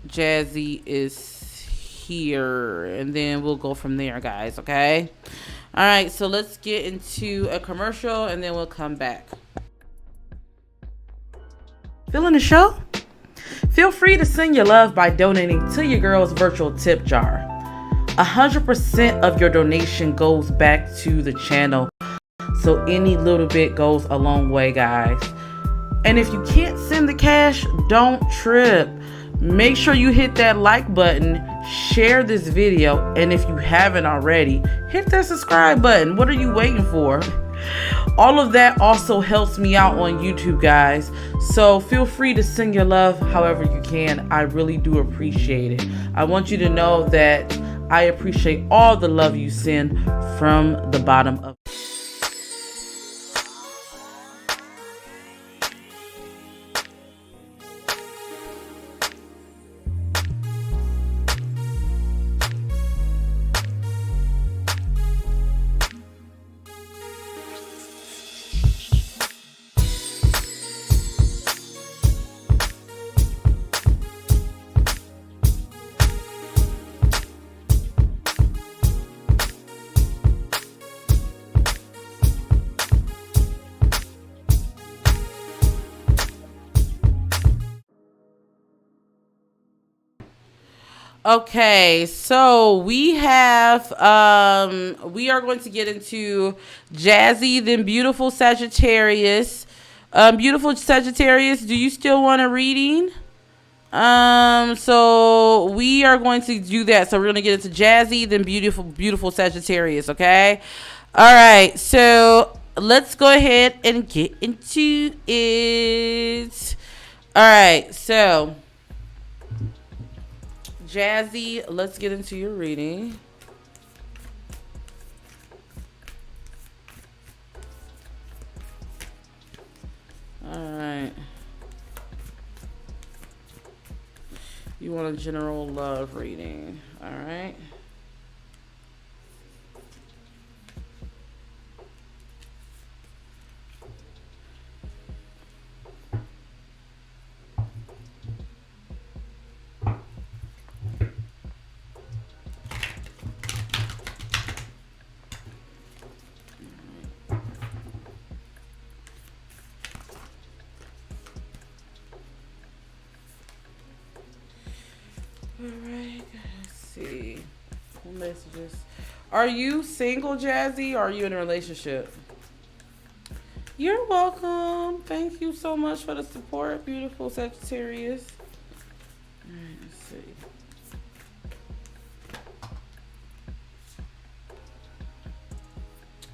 Jazzy is here, and then we'll go from there, guys, okay? All right, so let's get into a commercial, and then we'll come back. Feeling the show? Feel free to send your love by donating to your girl's virtual tip jar. 100% of your donation goes back to the channel, so any little bit goes a long way, guys. And if you can't send the cash, don't trip. Make sure you hit that like button, share this video, and if you haven't already, hit that subscribe button. What are you waiting for? All of that also helps me out on YouTube, guys. So feel free to send your love however you can. I really do appreciate it. I want you to know that I appreciate all the love you send from the bottom of Okay, so we have we are going to get into Jazzy, then beautiful Sagittarius. Beautiful Sagittarius, do you still want a reading? So we are going to do that. So we're going to get into Jazzy, then beautiful Sagittarius, okay? All right, so let's go ahead and get into it. All right, so Jazzy, let's get into your reading. All right. You want a general love reading. All right. Alright, let's see. What messages? Are you single, Jazzy, or are you in a relationship? You're welcome. Thank you so much for the support, beautiful Sagittarius. Alright, let's see.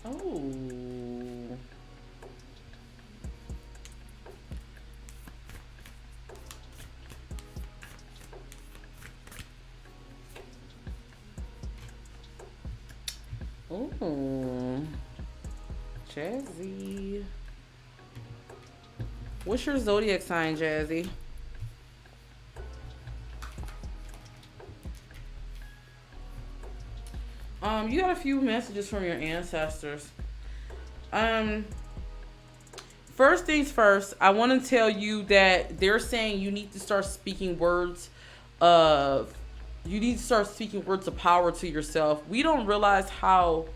Oh. Oh, Jazzy. What's your zodiac sign, Jazzy? You got a few messages from your ancestors. First things first, I want to tell you that they're saying you need to start speaking words of power to yourself. We don't realize how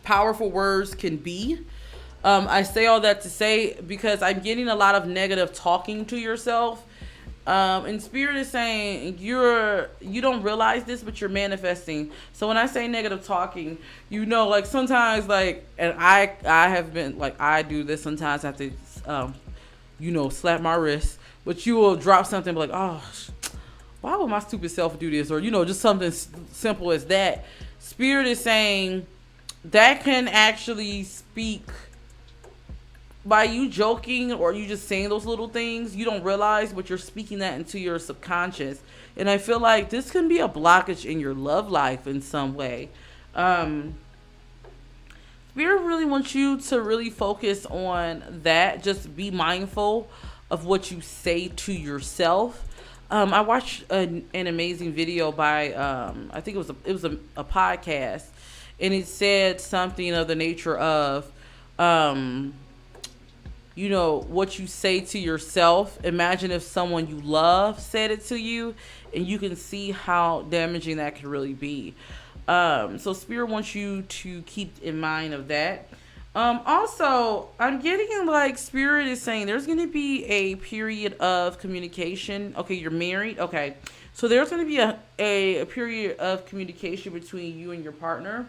powerful words can be. I say all that to say because I'm getting a lot of negative talking to yourself. And Spirit is saying you don't realize this, but you're manifesting. So when I say negative talking, like sometimes, like, and I have been like, I do this sometimes. I have to, slap my wrist, but you will drop something and be like, oh, why would my stupid self do this? Or, just something simple as that. Spirit is saying that can actually speak by you joking or you just saying those little things. You don't realize, but you're speaking that into your subconscious. And I feel like this can be a blockage in your love life in some way. Spirit really wants you to really focus on that. Just be mindful of what you say to yourself. I watched an amazing video by I think it was a podcast, and it said something of the nature of what you say to yourself. Imagine if someone you love said it to you, and you can see how damaging that could really be. So Spirit wants you to keep in mind of that. Also, I'm getting like Spirit is saying there's going to be a period of communication. Okay, you're married. Okay, so there's going to be a period of communication between you and your partner.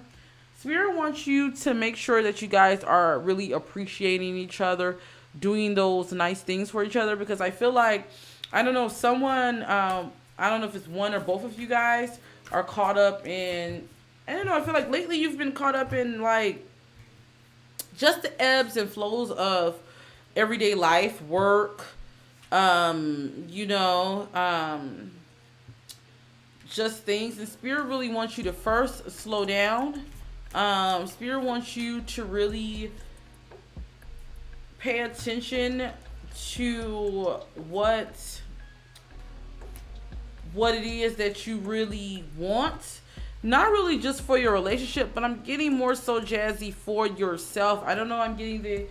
Spirit wants you to make sure that you guys are really appreciating each other, doing those nice things for each other, because I feel like, I don't know, someone, I don't know if it's one or both of you guys are caught up in, I don't know, I feel like lately you've been caught up in like just the ebbs and flows of everyday life, work, you know, just things. And Spirit really wants you to first slow down. Spirit wants you to really pay attention to what it is that you really want. Not really just for your relationship, but I'm getting more so, Jazzy, for yourself. I don't know, I'm getting the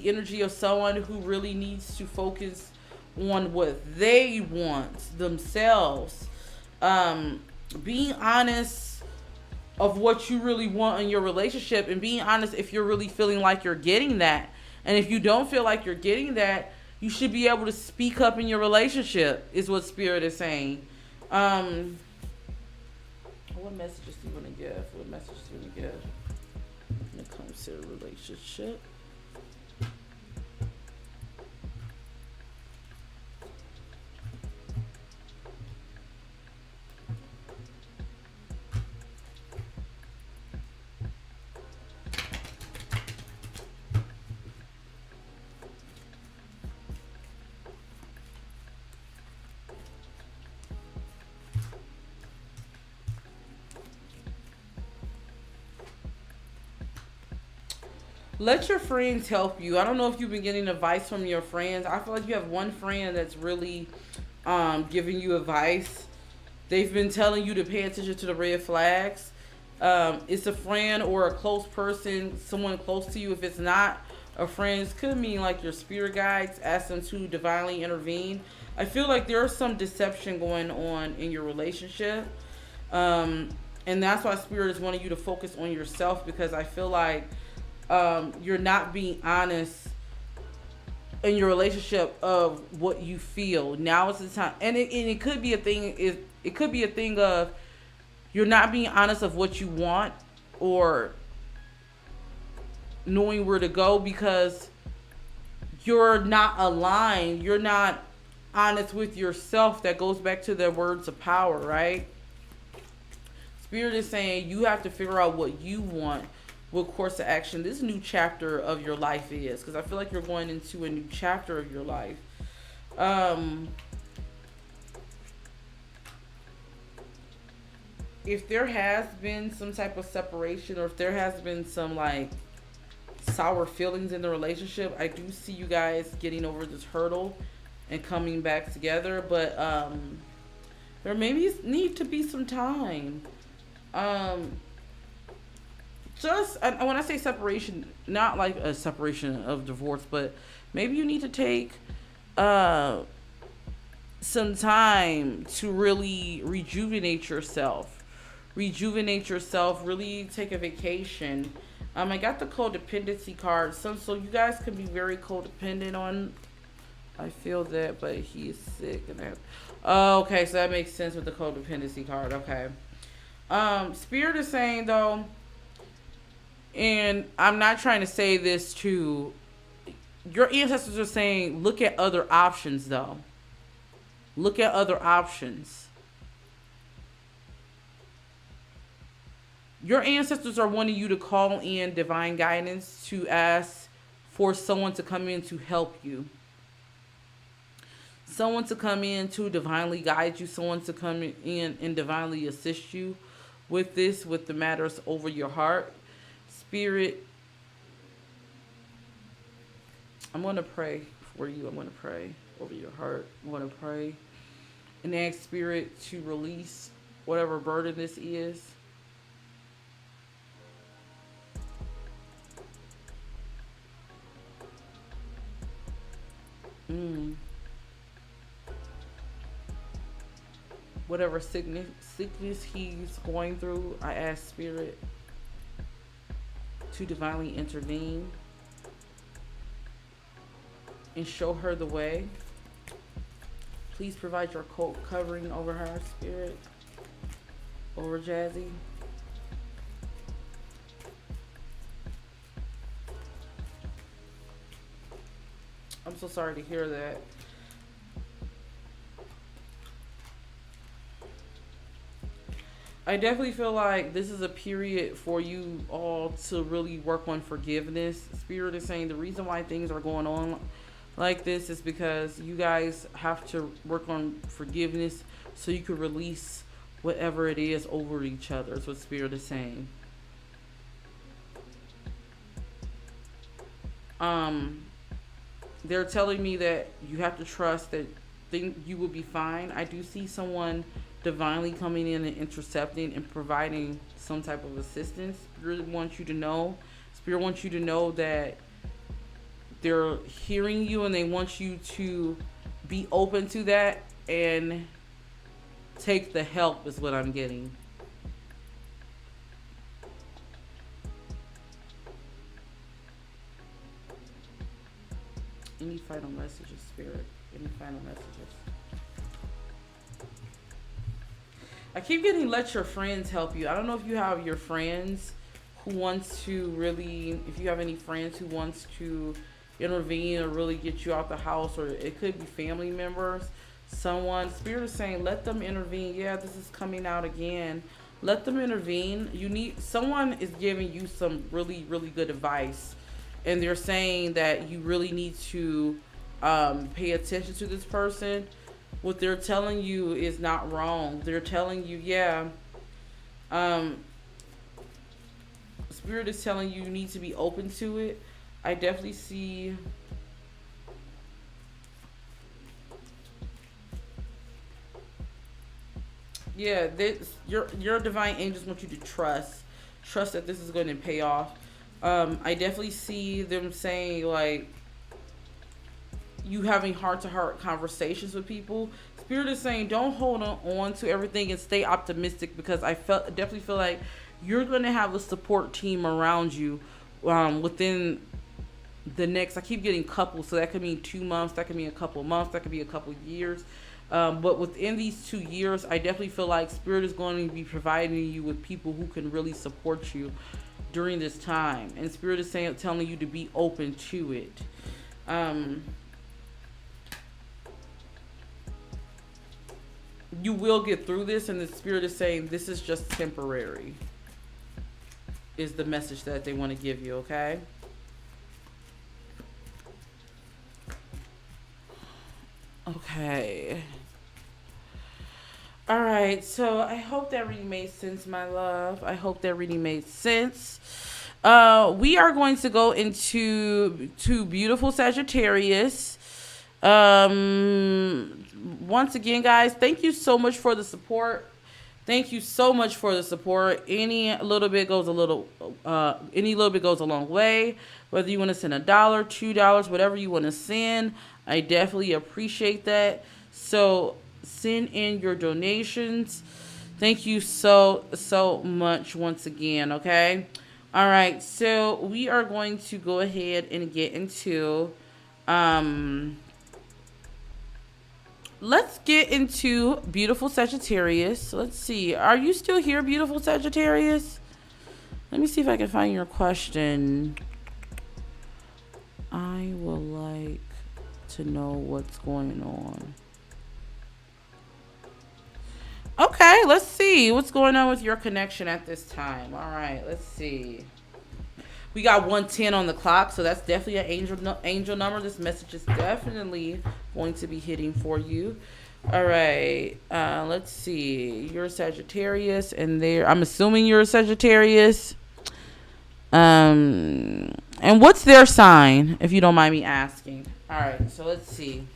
energy of someone who really needs to focus on what they want themselves. Being honest of what you really want in your relationship, and being honest if you're really feeling like you're getting that. And if you don't feel like you're getting that, you should be able to speak up in your relationship, is what Spirit is saying. What messages do you want to give? What messages do you want to give when it comes to a relationship? Let your friends help you. I don't know if you've been getting advice from your friends. I feel like you have one friend that's really giving you advice. They've been telling you to pay attention to the red flags. It's a friend or a close person, someone close to you. If it's not a friend, it could mean like your spirit guides. Ask them to divinely intervene. I feel like there's some deception going on in your relationship. And that's why Spirit is wanting you to focus on yourself, because I feel like you're not being honest in your relationship of what you feel. Now is the time, and it could be a thing. It could be a thing of you're not being honest of what you want or knowing where to go, because you're not aligned. You're not honest with yourself. That goes back to the words of power, right? Spirit is saying you have to figure out what you want, what course of action this new chapter of your life is, because I feel like you're going into a new chapter of your life. If there has been some type of separation, or if there has been some like sour feelings in the relationship, I do see you guys getting over this hurdle and coming back together. But there maybe need to be some time. Just, when I say separation, not like a separation of divorce, but maybe you need to take some time to really rejuvenate yourself. Really take a vacation. I got the codependency card. So you guys can be very codependent on, I feel that, but he is sick. And okay, so that makes sense with the codependency card. Okay. Spirit is saying, though, and I'm not trying to say this to, your ancestors are saying, look at other options, though. Look at other options. Your ancestors are wanting you to call in divine guidance, to ask for someone to come in to help you. Someone to come in to divinely guide you. Someone to come in and divinely assist you with this, with the matters over your heart. Spirit, I'm going to pray for you. I'm going to pray over your heart. I'm going to pray and ask Spirit to release whatever burden this is. Whatever sickness he's going through, I ask Spirit to divinely intervene and show her the way. Please provide your coat covering over her, Spirit, over Jazzy. so sorry to hear that. I definitely feel like this is a period for you all to really work on forgiveness. Spirit is saying the reason why things are going on like this is because you guys have to work on forgiveness so you can release whatever it is over each other. Is what Spirit is saying. Um, they're telling me that you have to trust that you will be fine. I do see someone divinely coming in and intercepting and providing some type of assistance. Spirit wants you to know. Spirit wants you to know that they're hearing you and they want you to be open to that and take the help is what I'm getting. Any final messages, Spirit? Any final messages? I keep getting let your friends help you. I don't know if you have your friends who wants to really, if you have any friends who wants to intervene or really get you out the house, or it could be family members. Someone, Spirit is saying, let them intervene. Yeah, this is coming out again. Let them intervene. Someone is giving you some really, really good advice. And they're saying that you really need to pay attention to this person. What they're telling you is not wrong. They're telling you, yeah. Spirit is telling you need to be open to it. I definitely see. Yeah, your divine angels want you to trust that this is going to pay off. I definitely see them saying like you having heart-to-heart conversations with people. Spirit is saying don't hold on to everything and stay optimistic, because definitely feel like you're going to have a support team around you within the next. I keep getting couples, so that could mean 2 months, that could mean a couple of months, that could be a couple of years. But within these 2 years, I definitely feel like Spirit is going to be providing you with people who can really support you during this time. And Spirit is telling you to be open to it. You will get through this, and the Spirit is saying this is just temporary, is the message that they want to give you, okay? Okay. All right, so I hope that really made sense, my love. I hope that really made sense. We are going to go into beautiful Sagittarius. Once again, guys, thank you so much for the support. Thank you so much for the support. Any little bit goes a long way. Whether you want to send $1, $2, whatever you want to send, I definitely appreciate that. So send in your donations. Thank you so much once again. Okay. All right. So we are going to go ahead and get into let's get into beautiful Sagittarius. Let's see. Are you still here, beautiful Sagittarius? Let me see if I can find your question. I would like to know what's going on. Okay, let's see what's going on with your connection at this time. All right, let's see. We got 110 on the clock, so that's definitely an angel number. This message is definitely going to be hitting for you. All right, let's see. You're a Sagittarius, and I'm assuming you're a Sagittarius. And what's their sign, if you don't mind me asking? All right, so let's see.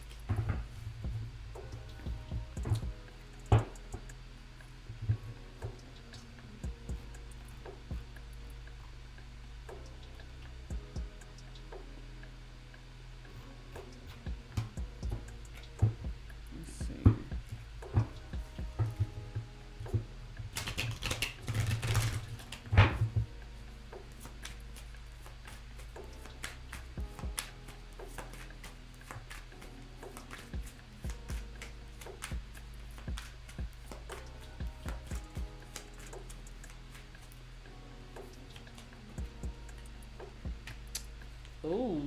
Ooh.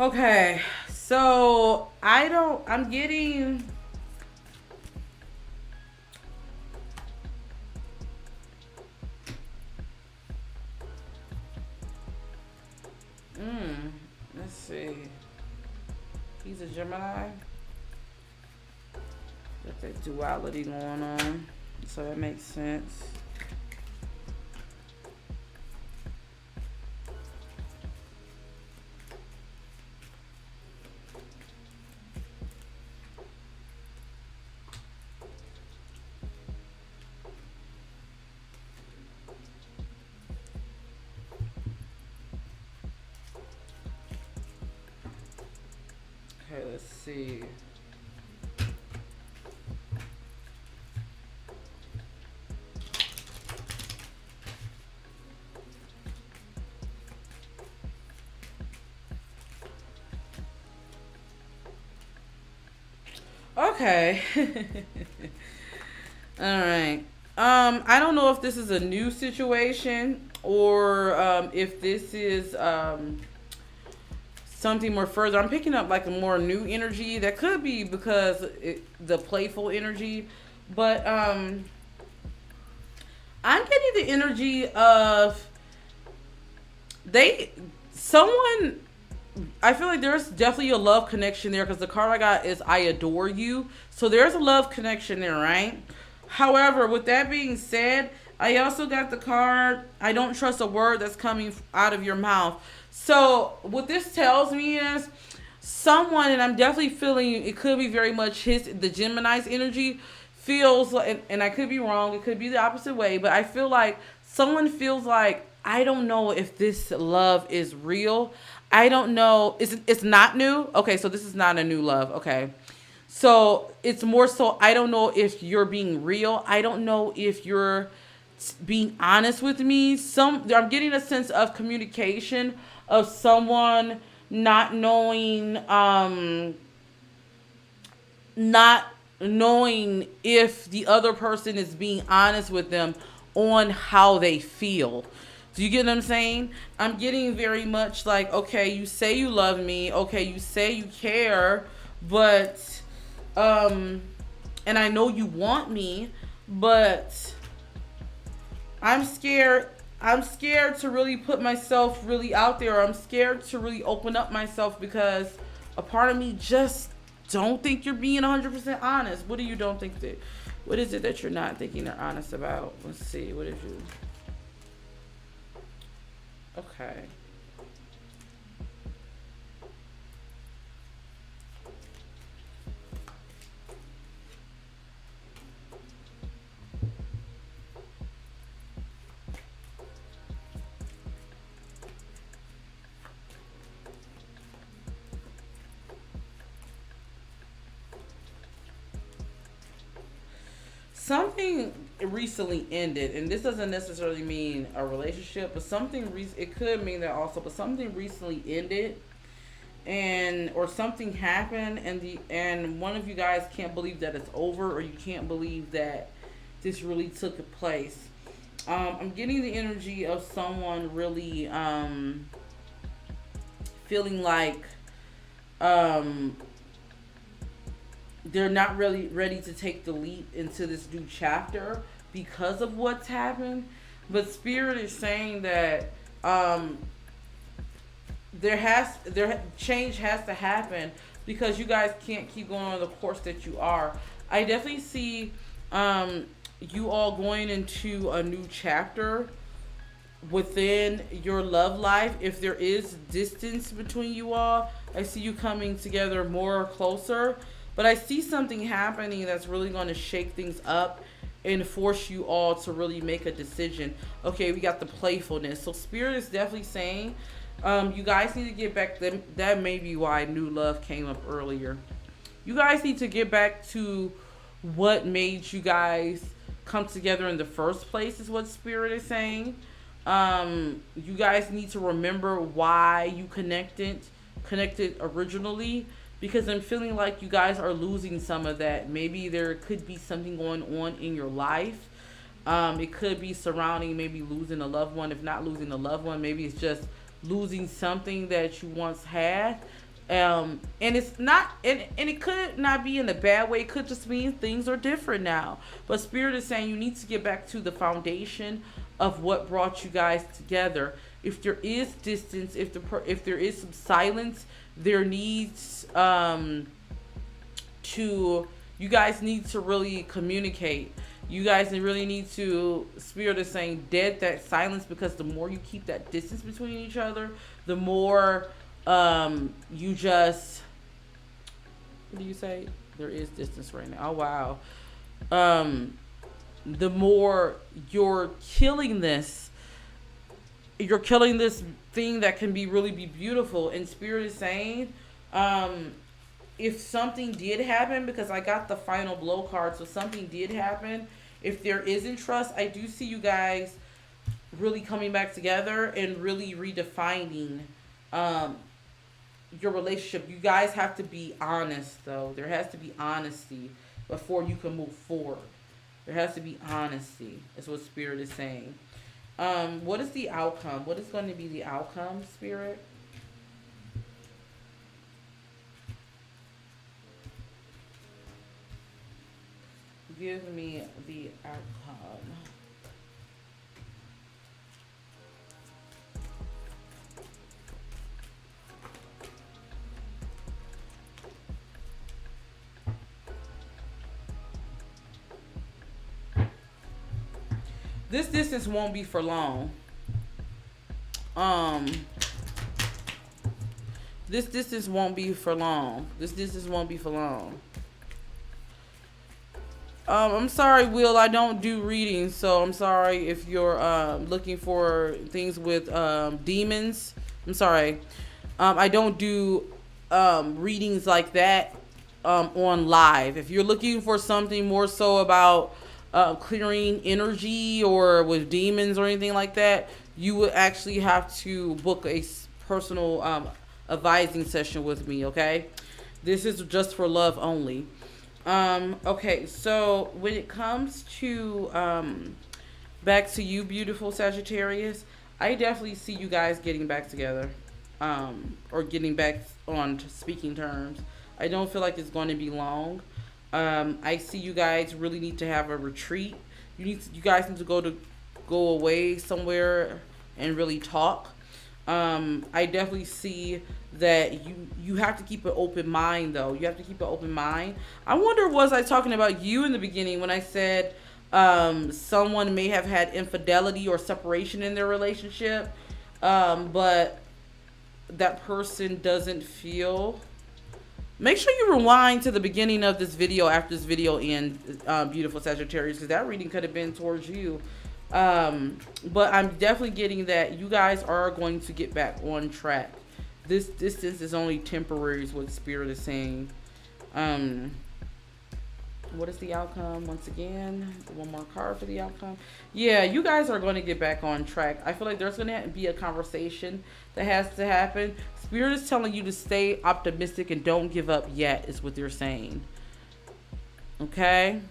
Okay, so I'm getting. Let's see. He's a Gemini. Got that duality going on, so that makes sense. Okay, let's see. Okay. All right. I don't know if this is a new situation or if this is something more further. I'm picking up like a more new energy. That could be because the playful energy, but I'm getting the energy of they someone. I feel like there's definitely a love connection there because the card I got is I adore you. So there's a love connection there, right? However, with that being said, I also got the card I don't trust a word that's coming out of your mouth. So what this tells me is someone, and I'm definitely feeling it could be very much the Gemini's energy feels like, and I could be wrong, it could be the opposite way, but I feel like someone feels like I don't know if this love is real. I don't know. It's not new? Okay, so this is not a new love. Okay. So it's more so I don't know if you're being real. I don't know if you're being honest with me. I'm getting a sense of communication of someone not knowing not knowing if the other person is being honest with them on how they feel. Do you get what I'm saying? I'm getting very much like, okay, you say you love me, okay, you say you care, but and I know you want me, but I'm scared. I'm scared to really put myself really out there. I'm scared to really open up myself because a part of me just don't think you're being 100% honest. What do you don't think that? What is it that you're not thinking they're honest about? Let's see. What is you? Okay. Something recently ended, and this doesn't necessarily mean a relationship, but it could mean that also, but something recently ended, and or something happened, and one of you guys can't believe that it's over, or you can't believe that this really took place. I'm getting the energy of someone really feeling like um, they're not really ready to take the leap into this new chapter because of what's happened. But Spirit is saying that um, change has to happen because you guys can't keep going on the course that you are. I definitely see you all going into a new chapter within your love life. If there is distance between you all, I see you coming together more closer. But I see something happening that's really going to shake things up and force you all to really make a decision. Okay, we got the playfulness. So Spirit is definitely saying you guys need to get back. That may be why new love came up earlier. You guys need to get back to what made you guys come together in the first place is what Spirit is saying. You guys need to remember why you connected originally, because I'm feeling like you guys are losing some of that. Maybe there could be something going on in your life. It could be surrounding maybe losing a loved one. If not losing a loved one, maybe it's just losing something that you once had. And it's not, and it could not be in a bad way. It could just mean things are different now. But Spirit is saying you need to get back to the foundation of what brought you guys together. If there is distance, if there is some silence, there needs to you guys need to really communicate. You guys really need to, Spirit is saying, dead that silence, because the more you keep that distance between each other, the more you just, what do you say? There is distance right now. Oh wow. The more you're killing this thing that can really be beautiful. And Spirit is saying, if something did happen, because I got the final blow card, so something did happen. If there isn't trust, I do see you guys really coming back together and really redefining your relationship. You guys have to be honest, though. There has to be honesty before you can move forward. There has to be honesty, is what Spirit is saying. What is the outcome? What is going to be the outcome, Spirit? Give me the outcome. This distance won't be for long. This distance won't be for long. This distance won't be for long. I'm sorry, Will. I don't do readings, so I'm sorry if you're looking for things with demons. I'm sorry. I don't do readings like that on live. If you're looking for something more so about clearing energy or with demons or anything like that, you would actually have to book a personal advising session with me, okay? This is just for love only. Okay, so when it comes to back to you, beautiful Sagittarius, I definitely see you guys getting back together, or getting back on speaking terms. I don't feel like it's going to be long. I see you guys really need to have a retreat. You guys need to go away somewhere and really talk. I definitely see that you have to keep an open mind, though. You have to keep an open mind. I wonder, was I talking about you in the beginning when I said someone may have had infidelity or separation in their relationship, but that person doesn't feel. Make sure you rewind to the beginning of this video after this video ends, beautiful Sagittarius, because that reading could have been towards you. But I'm definitely getting that you guys are going to get back on track. This distance is only temporary, is what Spirit is saying. What is the outcome? Once again, one more card for the outcome. Yeah, you guys are going to get back on track. I feel like there's going to be a conversation that has to happen. Spirit is telling you to stay optimistic and don't give up yet, is what they're saying. Okay?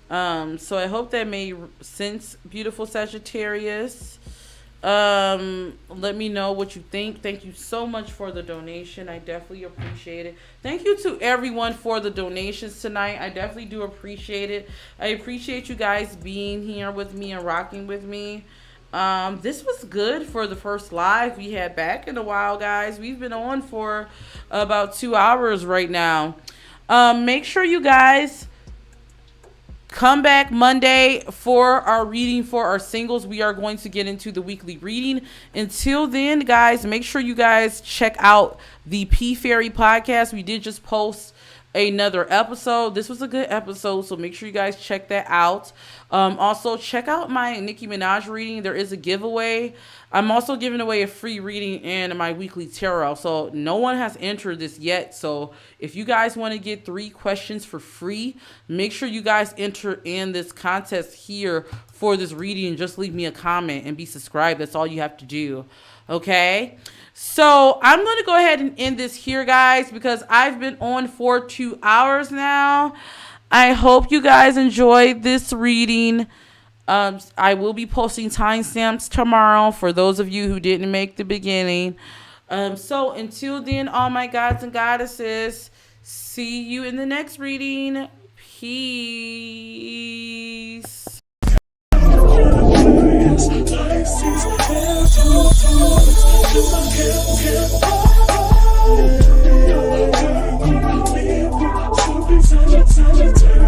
So I hope that made sense, beautiful Sagittarius. Let me know what you think. Thank you so much for the donation. I definitely appreciate it. Thank you to everyone for the donations tonight. I definitely do appreciate it. I appreciate you guys being here with me and rocking with me. This was good for the first live we had back in a while, guys. We've been on for about 2 hours right now. Make sure you guys come back Monday for our reading for our singles. We are going to get into the weekly reading. Until then, guys, make sure you guys check out the P Fairy podcast. We did just post another episode. This was a good episode, so make sure you guys check that out. Also, check out my Nicki Minaj reading. There is a giveaway. I'm also giving away a free reading in my weekly tarot. So no one has entered this yet. So if you guys want to get 3 questions for free, make sure you guys enter in this contest here for this reading. Just leave me a comment and be subscribed. That's all you have to do. Okay? So I'm going to go ahead and end this here, guys, because I've been on for 2 hours now. I hope you guys enjoyed this reading. I will be posting timestamps tomorrow for those of you who didn't make the beginning. So until then, all my gods and goddesses, see you in the next reading. Peace. Solitary,